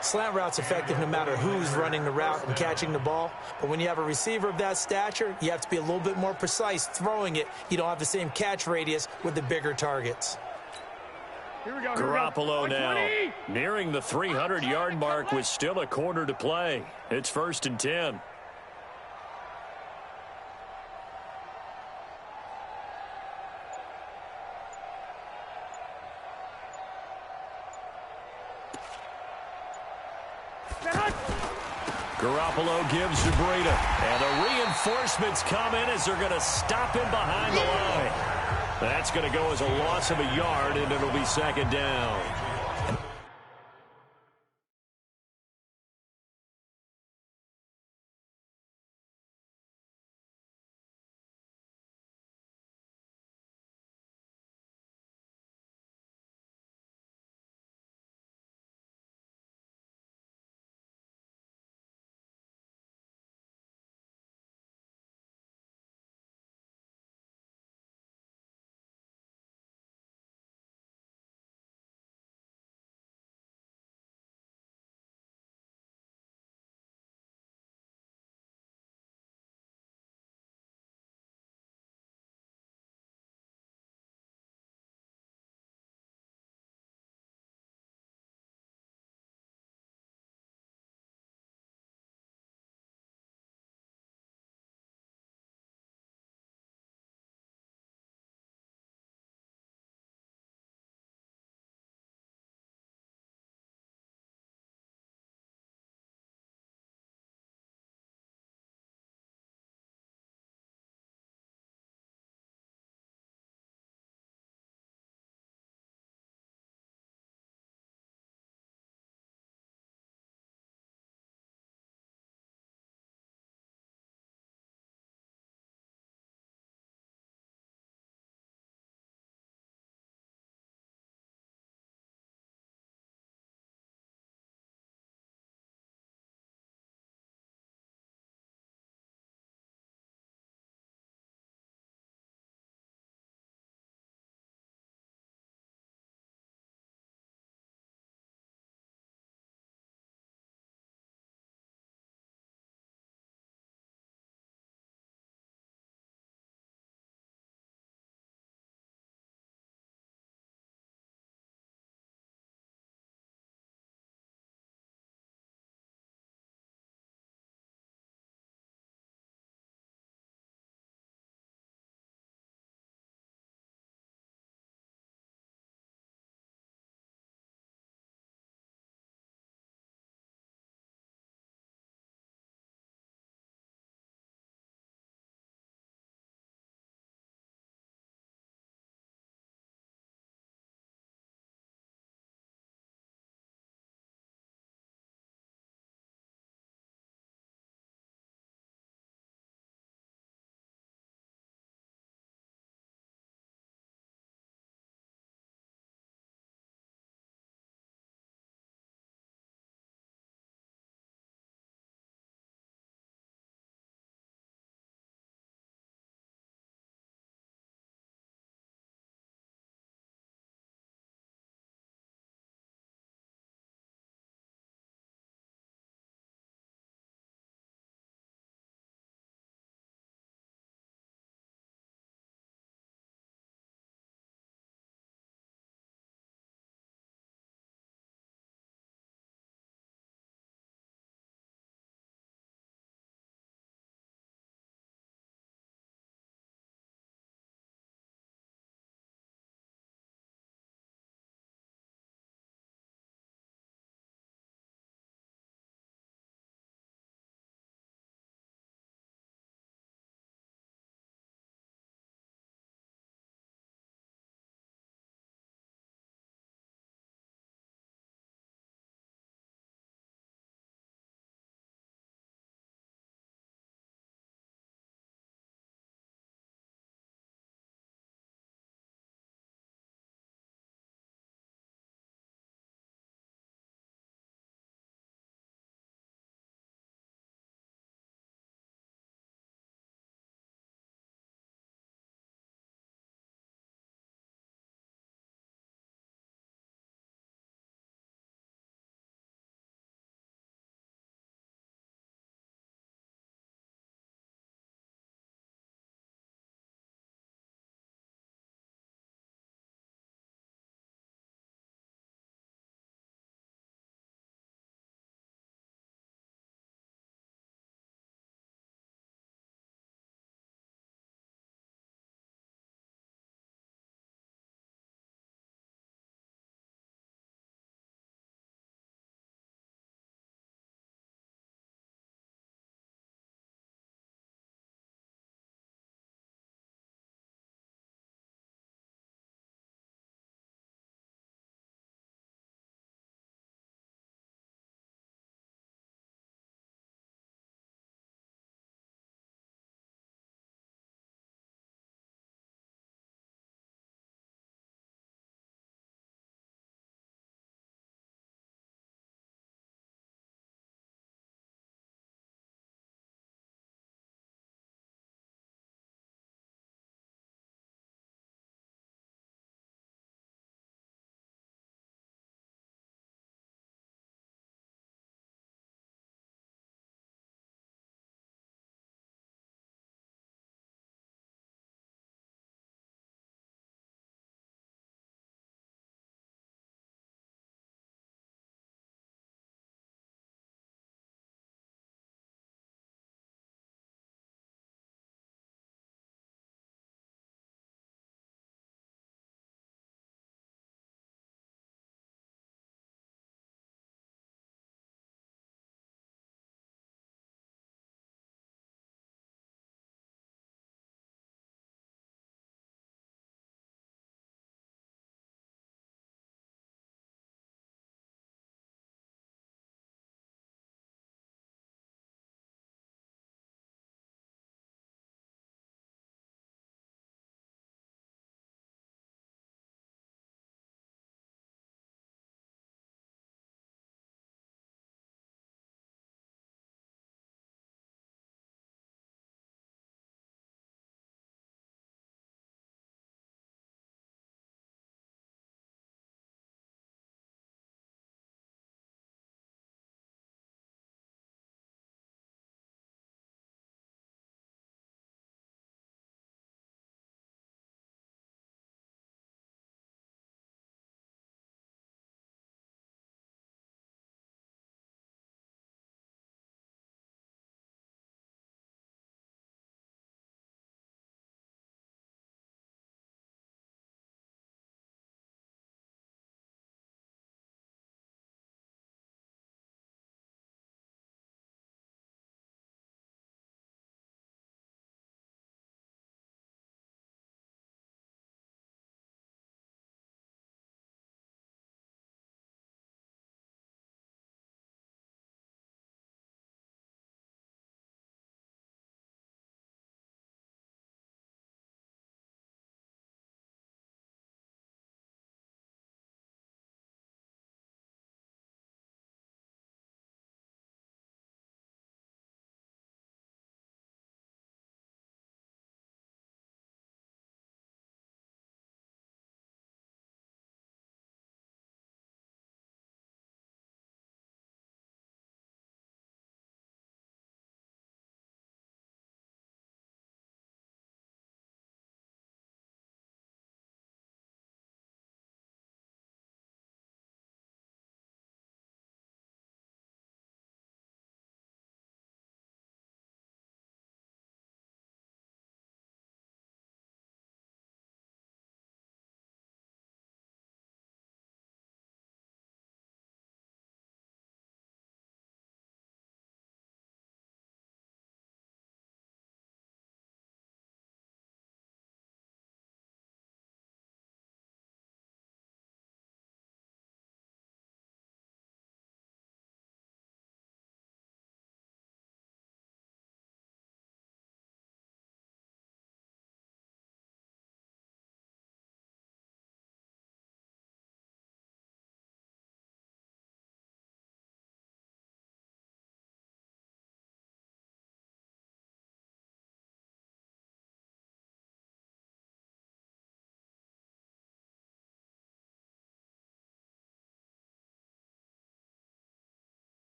Slant route's effective no matter who's running the route and catching the ball. But when you have a receiver of that stature, you have to be a little bit more precise throwing it. You don't have the same catch radius with the bigger targets. Garoppolo now nearing the 300-yard mark with still a quarter to play. It's 1st and 10. Garoppolo gives to Breida. And the reinforcements come in as they're going to stop him behind the line. That's going to go as a loss of a yard, and it'll be 2nd down.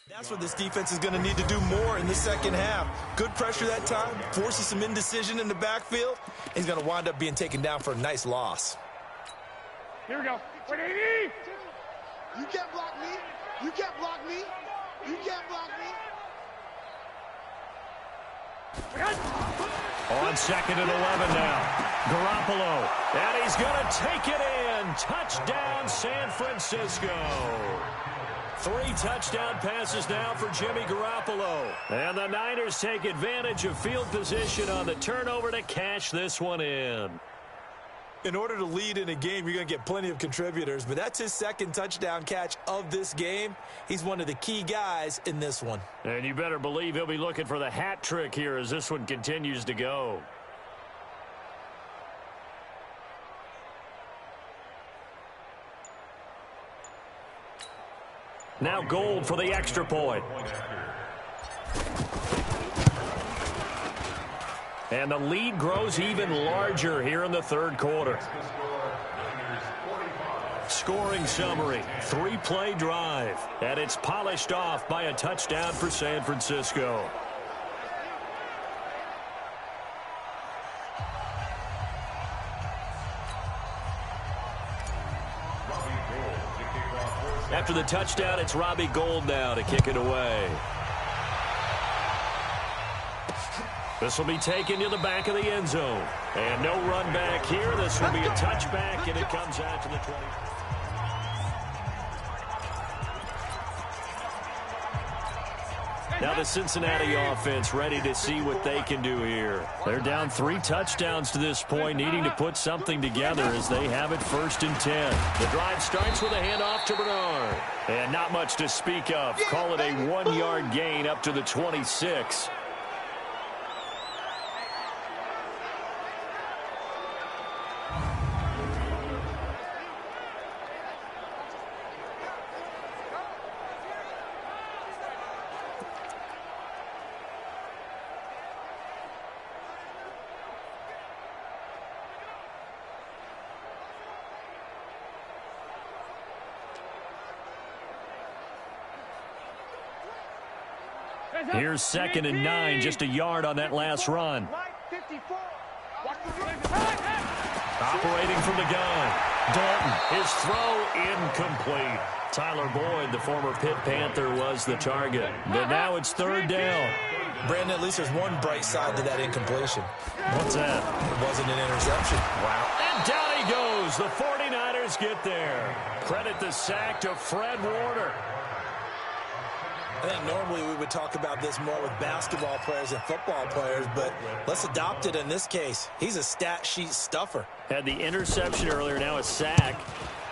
That's what this defense is going to need to do more in the second half. Good pressure that time, forces some indecision in the backfield. He's going to wind up being taken down for a nice loss. Here we go. Wait, AD! You can't block me. You can't block me. You can't block me. On 2nd and 11 now. Garoppolo. And he's going to take it in. Touchdown, San Francisco. 3 touchdown passes now for Jimmy Garoppolo. And the Niners take advantage of field position on the turnover to cash this one in. In order to lead in a game, you're going to get plenty of contributors, but that's his 2nd touchdown catch of this game. He's one of the key guys in this one. And you better believe he'll be looking for the hat trick here as this one continues to go. Now Gold for the extra point. And the lead grows even larger here in the 3rd quarter. Scoring summary, 3-play drive. And it's polished off by a touchdown for San Francisco. After the touchdown, it's Robbie Gould now to kick it away. This will be taken to the back of the end zone. And no run back here. This will be a touchback, and it comes out to the 20. Now the Cincinnati offense ready to see what they can do here. They're down 3 touchdowns to this point, needing to put something together as they have it 1st and 10. The drive starts with a handoff to Bernard. And not much to speak of. Call it a 1-yard gain up to the 26. Here's 2nd and 9, just a yard on that last run. Operating from the gun. Dalton, his throw incomplete. Tyler Boyd, the former Pitt Panther, was the target. But now it's 3rd down. Brandon, at least there's one bright side to that incompletion. What's that? It wasn't an interception. Wow. And down he goes. The 49ers get there. Credit the sack to Fred Warner. I think normally we would talk about this more with basketball players and football players, but let's adopt it in this case. He's a stat sheet stuffer. Had the interception earlier, now a sack.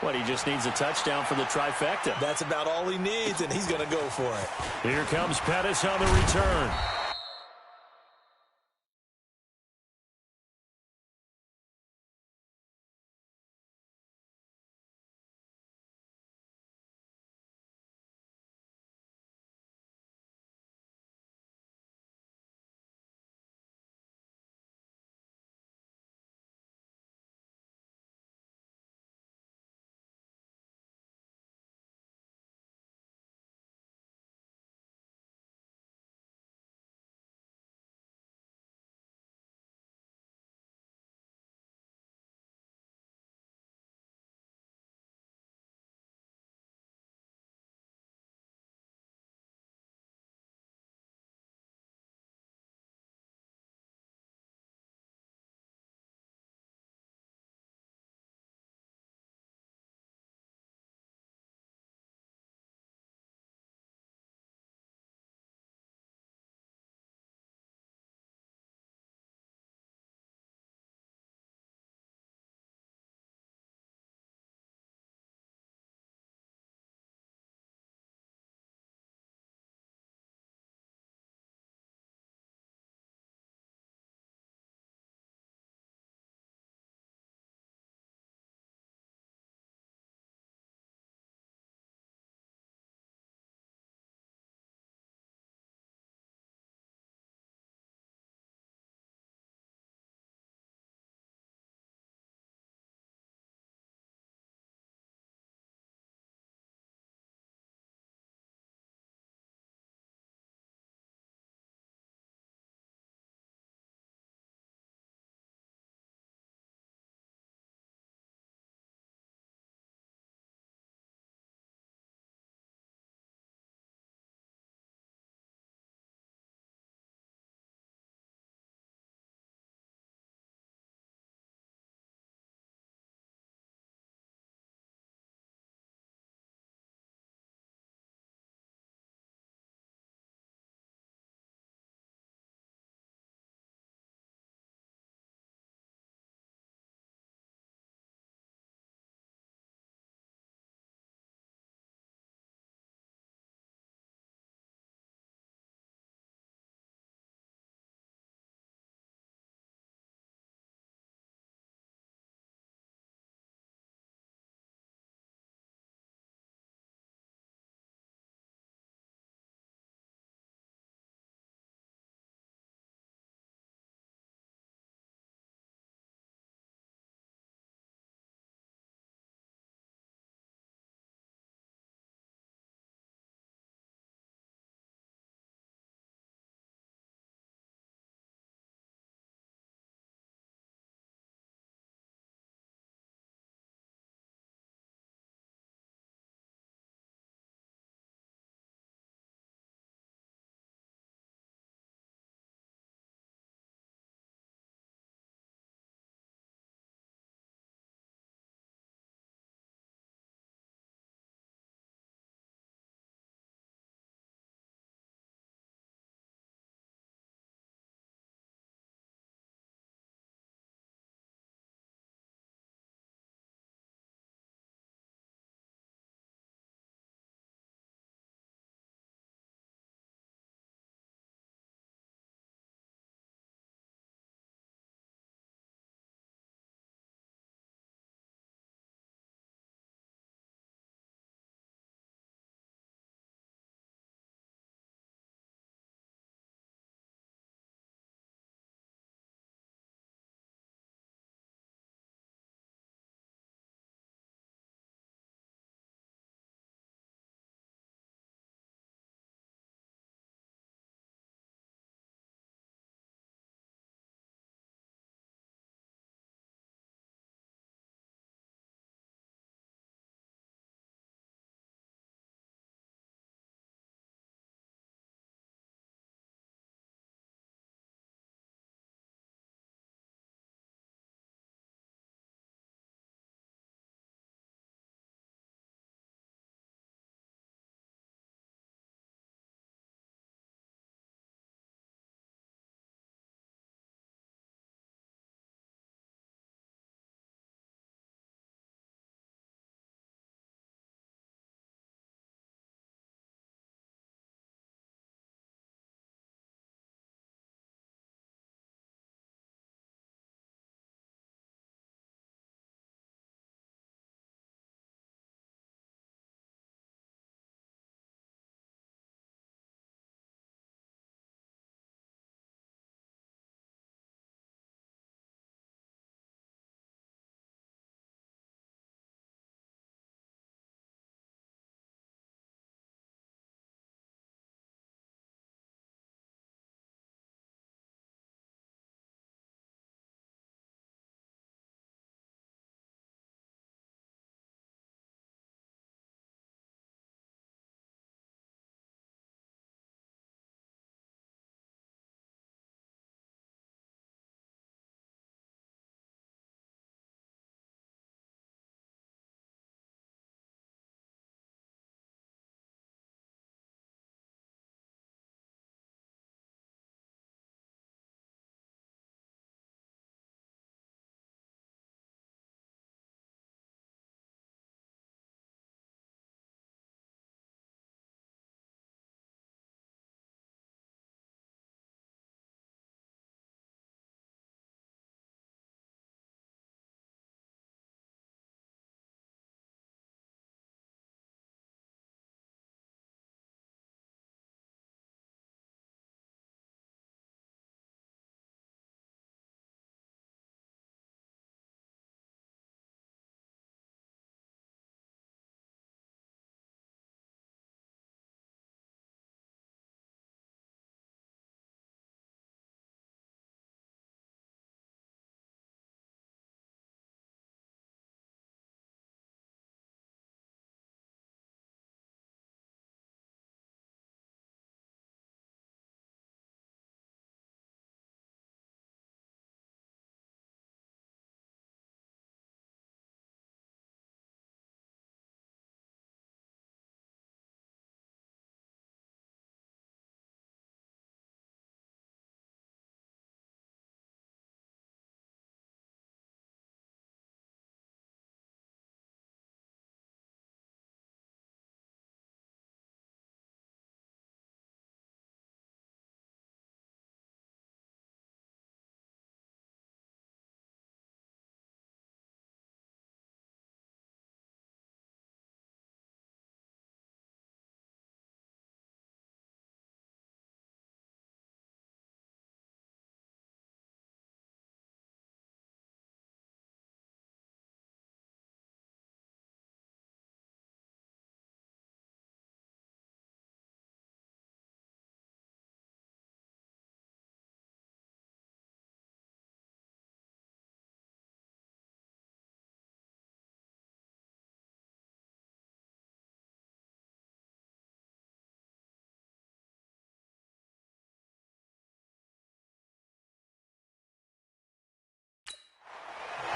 What, he just needs a touchdown for the trifecta. That's about all he needs, and he's going to go for it. Here comes Pettis on the return.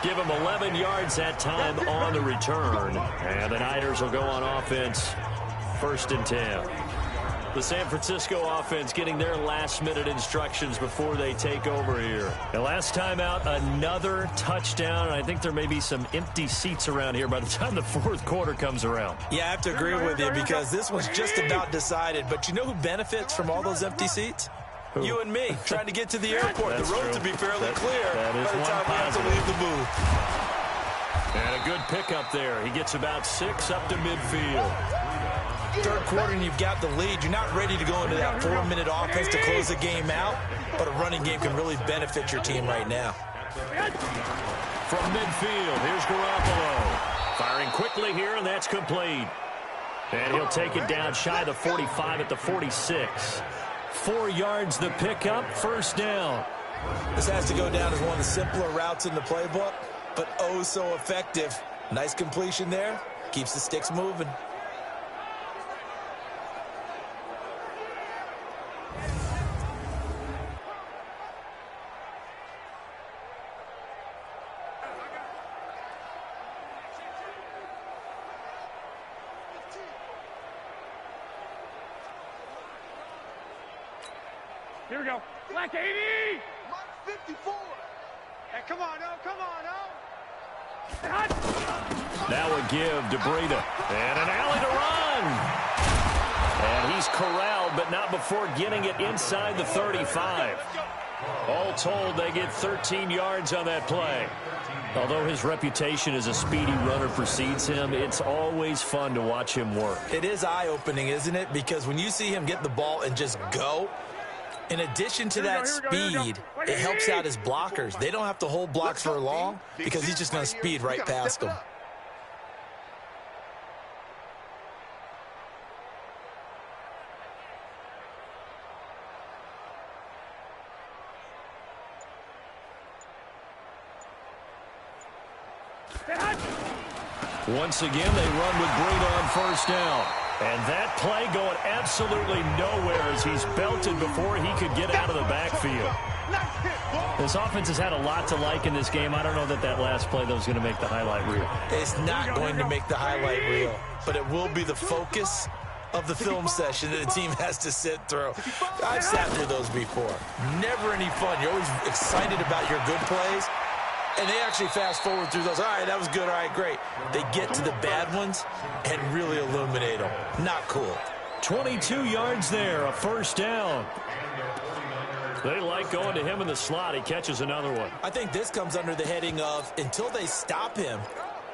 Give him 11 yards that time on the return. And the Niners will go on offense, 1st and 10. The San Francisco offense getting their last-minute instructions before they take over here. And last time out, another touchdown. And I think there may be some empty seats around here by the time the 4th quarter comes around. Yeah, I have to agree with you because this one's just about decided. But you know who benefits from all those empty seats? Who? You and me, trying to get to the airport. The road to be fairly clear by the time we have to leave the booth. And a good pickup there. He gets about 6 up to midfield. 3rd quarter and you've got the lead. You're not ready to go into that 4-minute offense to close the game out, but a running game can really benefit your team right now. From midfield, here's Garoppolo. Firing quickly here, and that's complete. And he'll take it down shy of the 45 at the 46. 4 yards the pickup, 1st down. This has to go down as one of the simpler routes in the playbook, but oh so effective. Nice completion there. Keeps the sticks moving. Here we go. Black 80. Mike 54. Hey, come on, oh, come on, oh. Now a give to Breida. And an alley to run. And he's corralled, but not before getting it inside the 35. All told, they get 13 yards on that play. Although his reputation as a speedy runner precedes him, it's always fun to watch him work. It is eye-opening, isn't it? Because when you see him get the ball and just go, in addition to that speed, it helps out his blockers. They don't have to hold blocks for long because he's just going to speed right past them. Once again, they run with Breida on 1st down. And that play going absolutely nowhere as he's belted before he could get out of the backfield. This offense has had a lot to like in this game. I don't know that last play, though, is going to make the highlight reel. It's not going to make the highlight reel, but it will be the focus of the film session that the team has to sit through. I've sat through those before. Never any fun. You're always excited about your good plays. And they actually fast forward through those. All right, that was good. All right, great. They get to the bad ones and really illuminate them. Not cool. 22 yards there, a 1st down. They like going to him in the slot. He catches another one. I think this comes under the heading of until they stop him,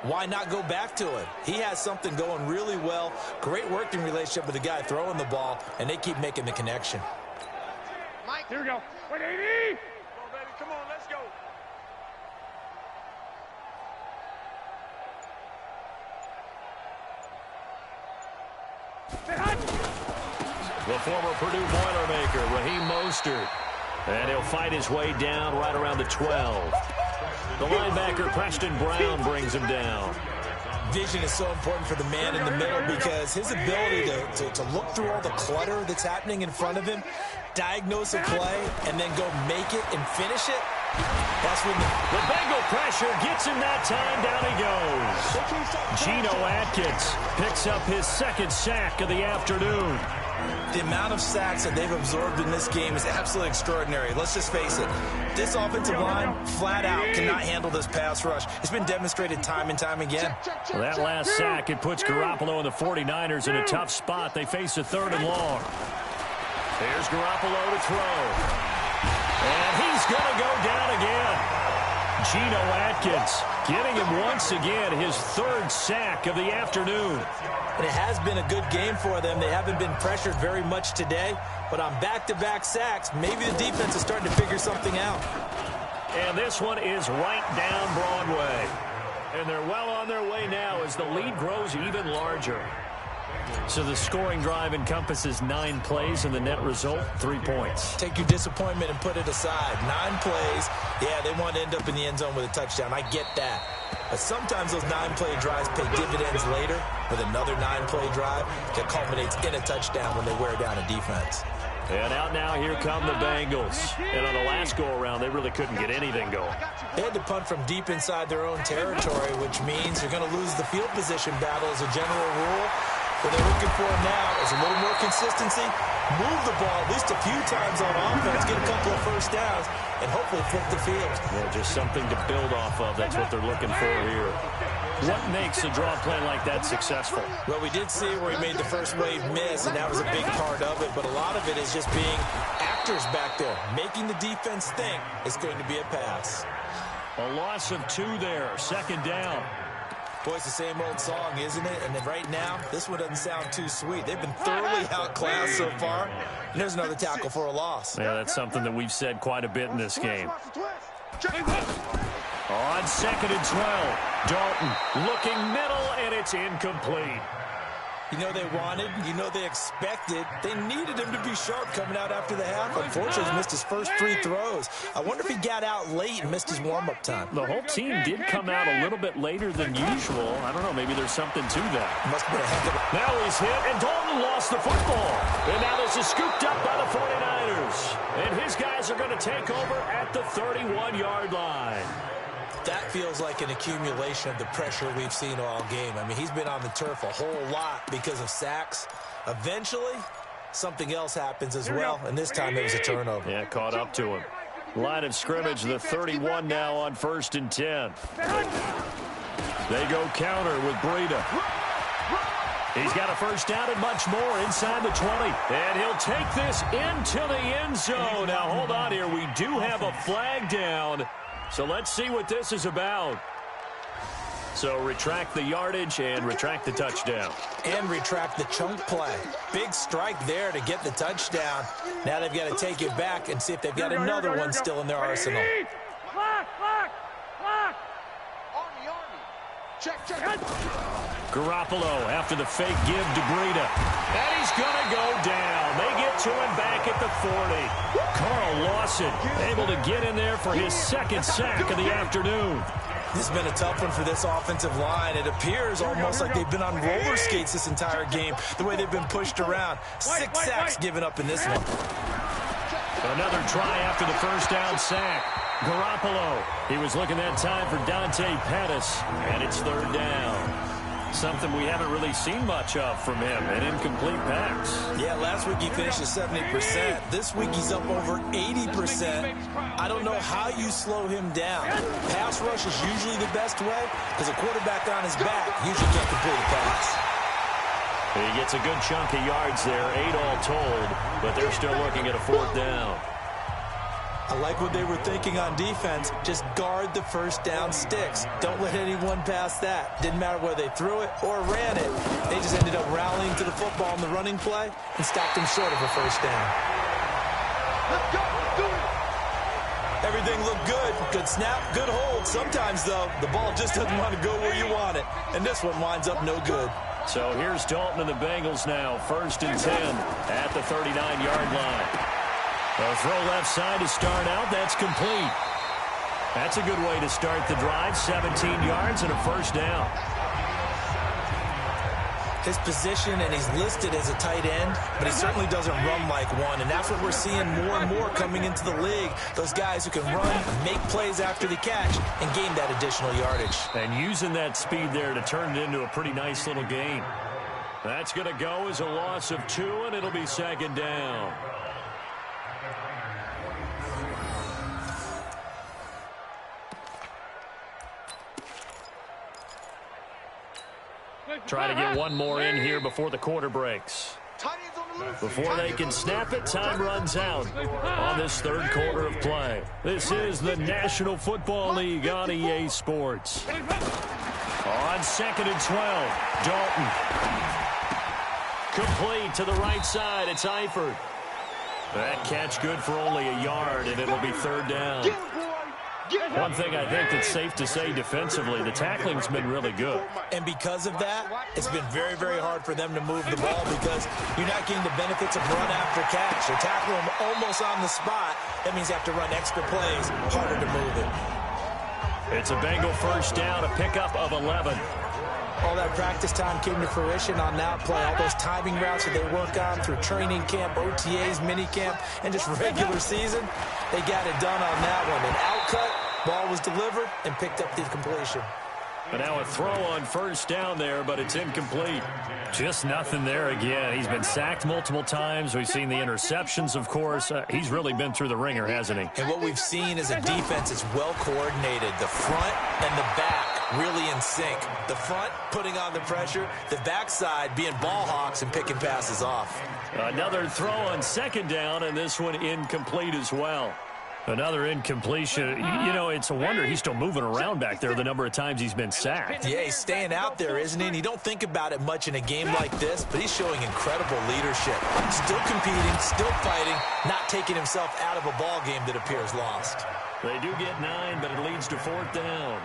why not go back to him? He has something going really well. Great working relationship with the guy throwing the ball, and they keep making the connection. Mike, here we go. 180. Come on, baby. Come on, let's go. The former Purdue Boilermaker, Raheem Mostert. And he'll fight his way down right around the 12. The linebacker, Preston Brown, brings him down. Vision is so important for the man in the middle because his ability to look through all the clutter that's happening in front of him, diagnose a play, and then go make it and finish it, that's when the Bengal pressure gets him that time. Down he goes. Geno Atkins picks up his 2nd sack of the afternoon. The amount of sacks that they've absorbed in this game is absolutely extraordinary. Let's just face it. This offensive line, flat out, cannot handle this pass rush. It's been demonstrated time and time again. Well, that last sack, it puts Garoppolo and the 49ers in a tough spot. They face a 3rd and long. Here's Garoppolo to throw. And he's going to go down again. Geno Atkins getting him once again his 3rd sack of the afternoon. And it has been a good game for them. They haven't been pressured very much today, but on back-to-back sacks, maybe the defense is starting to figure something out. And this one is right down Broadway. And they're well on their way now as the lead grows even larger. So the scoring drive encompasses 9 plays, and the net result, 3 points. Take your disappointment and put it aside. 9 plays. Yeah, they want to end up in the end zone with a touchdown. I get that. But sometimes those 9-play drives pay dividends later with another 9-play drive that culminates in a touchdown when they wear down a defense. And out now, here come the Bengals. And on the last go-around, they really couldn't get anything going. They had to punt from deep inside their own territory, which means you're going to lose the field position battle as a general rule. What they're looking for now is a little more consistency, move the ball at least a few times on offense, get a couple of first downs, and hopefully flip the field. Yeah, just something to build off of. That's what they're looking for here. What makes a draw play like that successful? Well, we did see where he made the first wave miss, and that was a big part of it, but a lot of it is just being actors back there, making the defense think it's going to be a pass. A loss of 2 there, second down. Boy, it's the same old song, isn't it? And then right now, this one doesn't sound too sweet. They've been thoroughly outclassed so far, and there's another tackle for a loss. Yeah, that's something that we've said quite a bit in this game. On 2nd and 12, Dalton looking middle, and it's incomplete. You know they wanted, you know they expected. They needed him to be sharp coming out after the half. Unfortunately, he missed his first 3 throws. I wonder if he got out late and missed his warm-up time. The whole team did come out a little bit later than usual. I don't know, maybe there's something to that. Must have been a heck of a... Now he's hit, and Dalton lost the football. And now this is scooped up by the 49ers. And his guys are going to take over at the 31-yard line. That feels like an accumulation of the pressure we've seen all game. I mean, he's been on the turf a whole lot because of sacks. Eventually, something else happens as well, and this time it was a turnover. Yeah, caught up to him. Line of scrimmage, the 31 now on 1st and 10. They go counter with Breida. He's got a first down and much more inside the 20. And he'll take this into the end zone. Now, hold on here. We do have a flag down. So let's see what this is about. So retract the yardage and retract the touchdown. And retract the chunk play. Big strike there to get the touchdown. Now they've got to take it back and see if they've got another one still in their arsenal. Garoppolo after the fake give to Breida. And he's going to go down. They get to him back at the 40. Carl Lawson able to get in there for his 2nd sack of the afternoon. This has been a tough one for this offensive line. It appears almost like they've been on roller skates this entire game, the way they've been pushed around. 6 sacks given up in this one. Another try after the first down sack. Garoppolo, he was looking that time for Dante Pettis, and it's 3rd down. Something we haven't really seen much of from him, an incomplete pass. Yeah, last week he finished at 70%. This week he's up over 80%. I don't know how you slow him down. Pass rush is usually the best way because a quarterback on his back usually can't complete a pass. He gets a good chunk of yards there, 8 all told, but they're still looking at a 4th down. I like what they were thinking on defense. Just guard the first down sticks. Don't let anyone pass that. Didn't matter whether they threw it or ran it. They just ended up rallying to the football in the running play and stopped them short of a first down. Let's go. Do it. Everything looked good. Good snap, good hold. Sometimes, though, the ball just doesn't want to go where you want it. And this one winds up no good. So here's Dalton and the Bengals now. 1st and 10 at the 39-yard line. A throw left side to start out. That's complete. That's a good way to start the drive. 17 yards and a first down. His position, and he's listed as a tight end, but he certainly doesn't run like one, and that's what we're seeing more and more coming into the league. Those guys who can run, make plays after the catch, and gain that additional yardage. And using that speed there to turn it into a pretty nice little game. That's going to go as a loss of 2, and it'll be 2nd down. Try to get one more in here before the quarter breaks. Before they can snap it, time runs out on this 3rd quarter of play. This is the National Football League on EA Sports. On 2nd and 12, Dalton. Complete to the right side. It's Eifert. That catch good for only a yard, and it'll be 3rd down. One thing I think that's safe to say defensively, the tackling's been really good. And because of that, it's been very, very hard for them to move the ball because you're not getting the benefits of run after catch. You're tackling them almost on the spot. That means you have to run extra plays, harder to move it. It's a Bengal first down, a pickup of 11. All that practice time came to fruition on that play. All those timing routes that they work on through training camp, OTAs, minicamp, and just regular season, they got it done on that one. An outcut, ball was delivered, and picked up the completion. And now a throw on first down there, but it's incomplete. Just nothing there again. He's been sacked multiple times. We've seen the interceptions, of course. He's really been through the ringer, hasn't he? And what we've seen is a defense that's well coordinated. The front and the back really in sync. The front putting on the pressure, the backside being ball hawks and picking passes off. Another throw on second down, and this one incomplete as well. Another incompletion. You know, it's a wonder he's still moving around back there the number of times he's been sacked. Yeah, he's staying out there, isn't he? And you don't think about it much in a game like this, but he's showing incredible leadership. Still competing, still fighting, not taking himself out of a ball game that appears lost. They do get 9, but it leads to 4th down.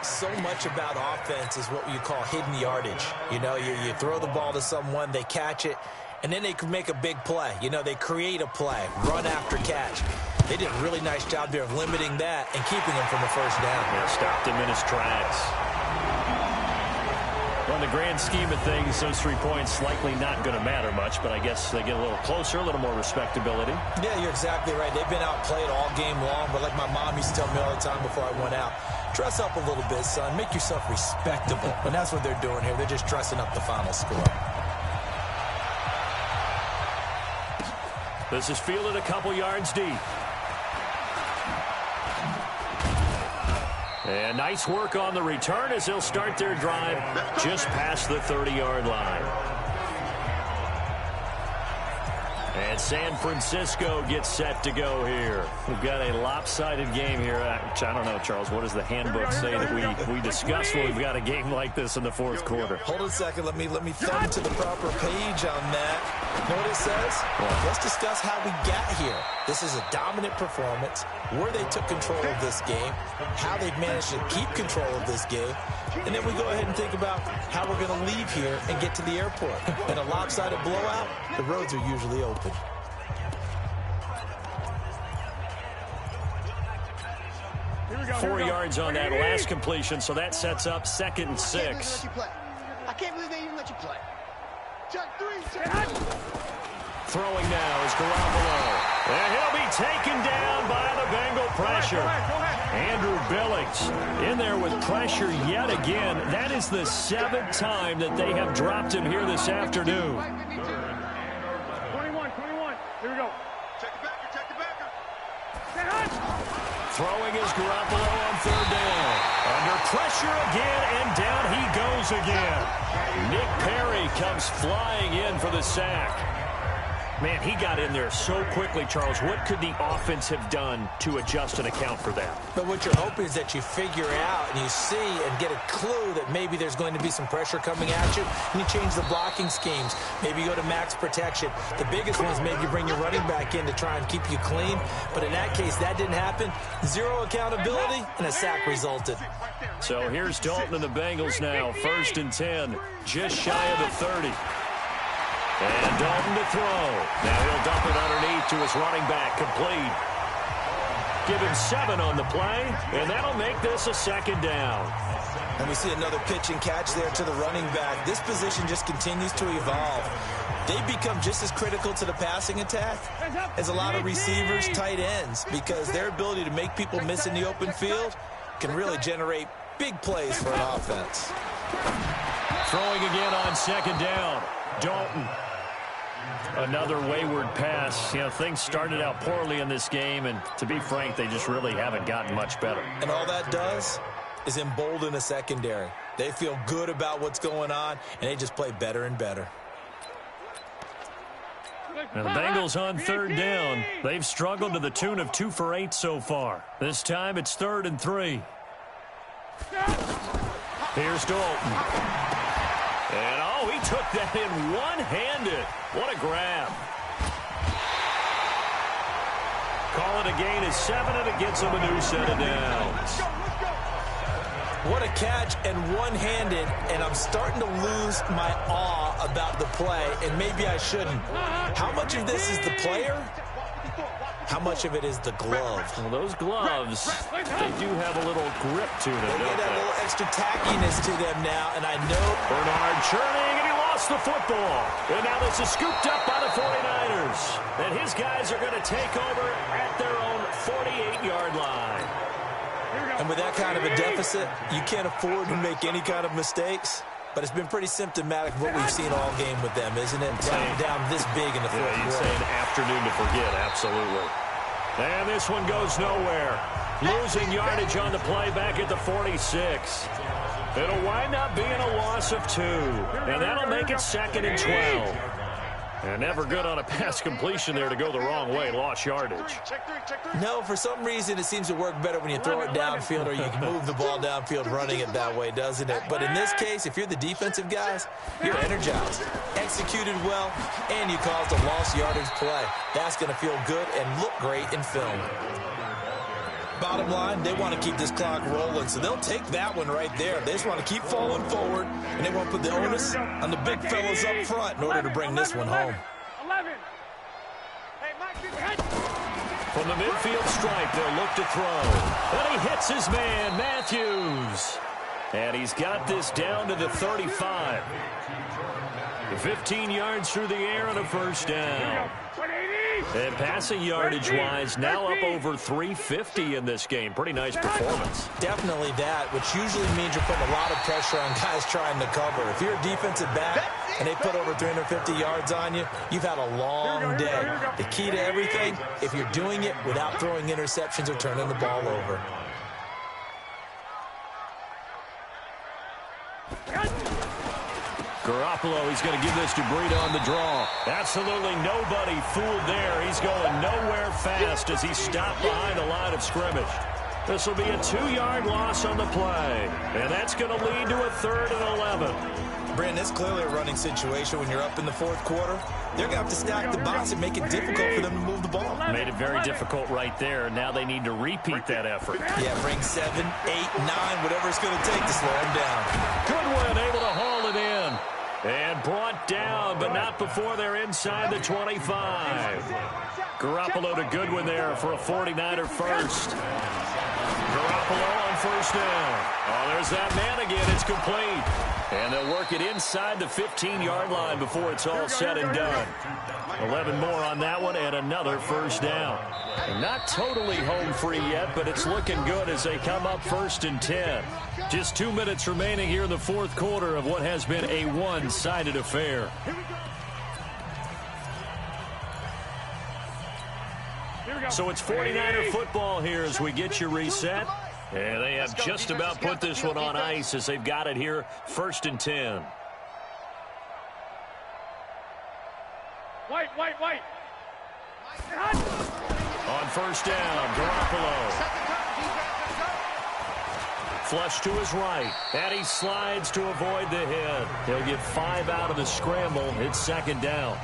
So much about offense is what you call hidden yardage. You know, you throw the ball to someone, they catch it, and then they can make a big play. You know, they create a play, run after catch. They did a really nice job there of limiting that and keeping him from the first down. Yeah, stopped him in his tracks. On the grand scheme of things, those 3 points likely not going to matter much, but I guess they get a little closer, a little more respectability. Yeah, you're exactly right. They've been outplayed all game long, but like my mom used to tell me all the time before I went out, dress up a little bit, son. Make yourself respectable. And that's what they're doing here. They're just dressing up the final score. This is fielded a couple yards deep. And nice work on the return as they'll start their drive just past the 30-yard line. And San Francisco gets set to go here. We've got a lopsided game here. Which I don't know, Charles. What does the handbook say that we discuss when we've got a game like this in the fourth quarter? Hold on a second. Let me thumb to the proper page on that. You know what it says? Well, let's discuss how we got here. This is a dominant performance, where they took control of this game, how they've managed to keep control of this game, and then we go ahead and think about how we're going to leave here and get to the airport. In a lopsided blowout, the roads are usually open. Four yards on that last completion, so that sets up 2nd and 6. I can't believe they even let you play. Throwing now is Garoppolo. And he'll be taken down by the Bengal pressure. Andrew Billings in there with pressure yet again. That is the 7th time that they have dropped him here this afternoon. 21. Here we go. Check the backer. Throwing is Garoppolo on 3rd down. Under pressure again, and down he goes again. Nick Perry comes flying in for the sack. Man, he got in there so quickly, Charles. What could the offense have done to adjust and account for that? But what you're hoping is that you figure out and you see and get a clue that maybe there's going to be some pressure coming at you, and you change the blocking schemes. Maybe you go to max protection. The biggest one is maybe you bring your running back in to try and keep you clean. But in that case, that didn't happen. Zero accountability, and a sack resulted. So here's Dalton and the Bengals now. 1st and 10, just shy of the 30. And Dalton to throw. Now he'll dump it underneath to his running back, complete. Give him 7 on the play, and that'll make this a 2nd down. And we see another pitch and catch there to the running back. This position just continues to evolve. They become just as critical to the passing attack as a lot of receivers, tight ends, because their ability to make people miss in the open field can really generate big plays for an offense. Throwing again on 2nd down. Dalton. Another wayward pass. You know, things started out poorly in this game, and to be frank, they just really haven't gotten much better. And all that does is embolden a secondary. They feel good about what's going on, and they just play better and better. Now the Bengals on 3rd down. They've struggled to the tune of 2 for 8 so far. This time it's 3rd and 3. Here's Dalton. And, oh, he took that in one-handed. What a grab. Call it a gain of 7, and it gets him a new set of downs. What a catch and one-handed, and I'm starting to lose my awe about the play, and maybe I shouldn't. How much of this is the player? How much of it is the glove? Well, those gloves, they do have a little grip to them, They get a little extra tackiness to them now, and I know Bernard churning, and he lost the football. And now this is scooped up by the 49ers. And his guys are going to take over at their own 48-yard line. And with that kind of a deficit, you can't afford to make any kind of mistakes. But it's been pretty symptomatic of what we've seen all game with them, isn't it? Down this big in the fourth quarter. You'd say an afternoon to forget, absolutely. And this one goes nowhere. Losing yardage on the play back at the 46. It'll wind up being a loss of 2. And that'll make it 2nd and 12. And never good on a pass completion there to go the wrong way. Lost yardage. No, for some reason it seems to work better when you throw it downfield or you can move the ball downfield running it that way, doesn't it? But in this case, if you're the defensive guys, you're energized, executed well, and you caused a lost yardage play. That's going to feel good and look great in film. Bottom line, they want to keep this clock rolling, so they'll take that one right there. They just want to keep falling forward, and they want to put the onus on the big fellas up front in order to bring this one home. 11. From the midfield stripe, they'll look to throw. And he hits his man, Matthews. And he's got this down to the 35. 15 yards through the air and a first down. And passing yardage-wise, now up over 350 in this game. Pretty nice performance. Definitely that, which usually means you're putting a lot of pressure on guys trying to cover. If you're a defensive back and they put over 350 yards on you, you've had a long day. The key to everything, if you're doing it without throwing interceptions or turning the ball over. Garoppolo, he's going to give this to Breida on the draw. Absolutely nobody fooled there. He's going nowhere fast as he's stopped behind the line of scrimmage. This will be a 2-yard loss on the play. And that's going to lead to a 3rd and 11. Brandon, it's clearly a running situation when you're up in the fourth quarter. They're going to have to stack the box and make it difficult for them to move the ball. Made it very difficult right there. Now they need to repeat that effort. Yeah, bring 7, 8, 9, whatever it's going to take to slow them down. Goodwin able to haul it in. And brought down, but not before they're inside the 25. Garoppolo to Goodwin there for a 49er first. Garoppolo on first down. Oh, there's that man again. It's complete. And they'll work it inside the 15-yard line before it's all said and done. 11 more on that one and another first down. And not totally home free yet, but it's looking good as they come up 1st and 10. Just 2 minutes remaining here in the fourth quarter of what has been a one-sided affair. So it's 49er football here as we get you reset. And they have just about put this one on ice as they've got it here 1st and 10. White. On first down, Garoppolo. Flush to his right. And he slides to avoid the hit. He'll get 5 out of the scramble. It's 2nd down.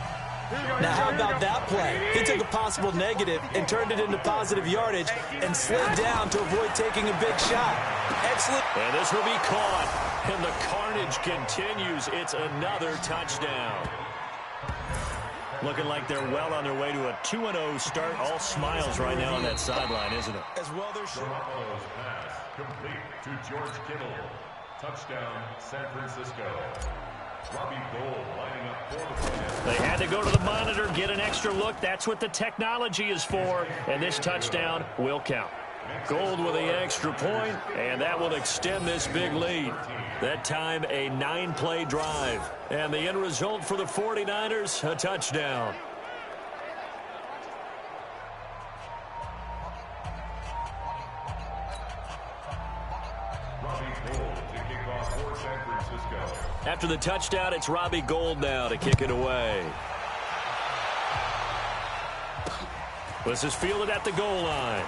Now, how about that play? He took a possible negative and turned it into positive yardage and slid down to avoid taking a big shot. Excellent. And this will be caught. And the carnage continues. It's another touchdown. Looking like they're well on their way to a 2-0 start. All smiles right now on that sideline, isn't it? As well, there's Garoppolo's pass complete to George Kittle. Touchdown, San Francisco. Robbie Gould lining up for the play. They had to go to the monitor, get an extra look. That's what the technology is for. And this touchdown will count. Gould with the extra point, and that will extend this big lead. That time, a 9-play drive. And the end result for the 49ers, a touchdown. Robbie Gould to kick off for San Francisco. After the touchdown, it's Robbie Gould now to kick it away. This is fielded at the goal line.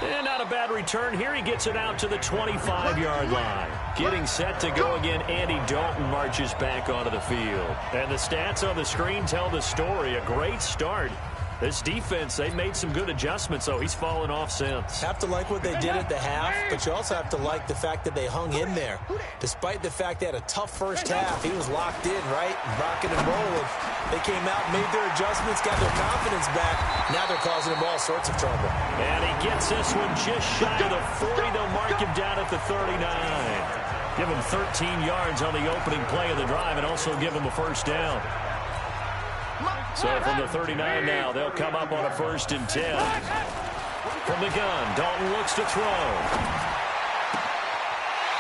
And not a bad return here. He gets it out to the 25-yard line. Getting set to go again, Andy Dalton marches back onto the field. And the stats on the screen tell the story. A great start. This defense, they made some good adjustments, so he's fallen off since. Have to like what they did at the half, but you also have to like the fact that they hung in there. Despite the fact they had a tough first half, he was locked in, right? Rocking and rolling. They came out, made their adjustments, got their confidence back. Now they're causing him all sorts of trouble. And he gets this one just shy of the 40. They'll mark him down at the 39. Give him 13 yards on the opening play of the drive and also give him a first down. So from the 39 now, they'll come up on a 1st and 10. From the gun, Dalton looks to throw.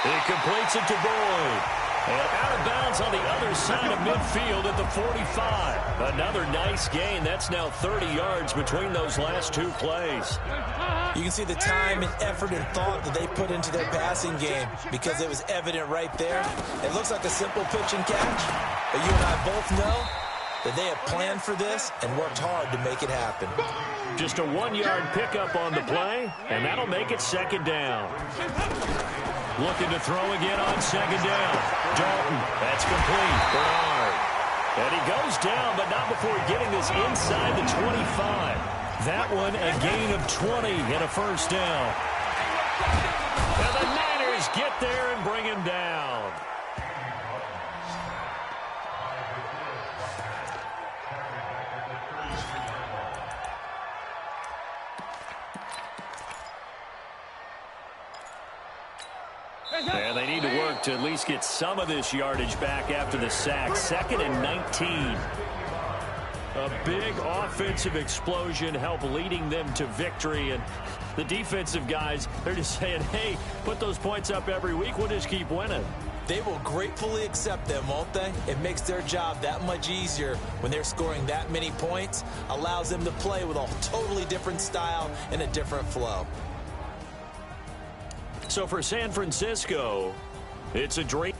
He completes it to Boyd. And out of bounds on the other side of midfield at the 45. Another nice gain. That's now 30 yards between those last 2 plays. You can see the time and effort and thought that they put into their passing game because it was evident right there. It looks like a simple pitch and catch, but you and I both know that they have planned for this and worked hard to make it happen. Just a 1-yard pickup on the play, and that'll make it 2nd down. Looking to throw again on 2nd down. Dalton, that's complete. Bernard. And he goes down, but not before getting this inside the 25. That one a gain of 20 and a first down. And the Niners get there and bring him down. And they need to work to at least get some of this yardage back after the sack. 2nd and 19. A big offensive explosion helped leading them to victory. And the defensive guys, they're just saying, hey, put those points up every week. We'll just keep winning. They will gratefully accept them, won't they? It makes their job that much easier when they're scoring that many points. Allows them to play with a totally different style and a different flow. So for San Francisco, it's a dream.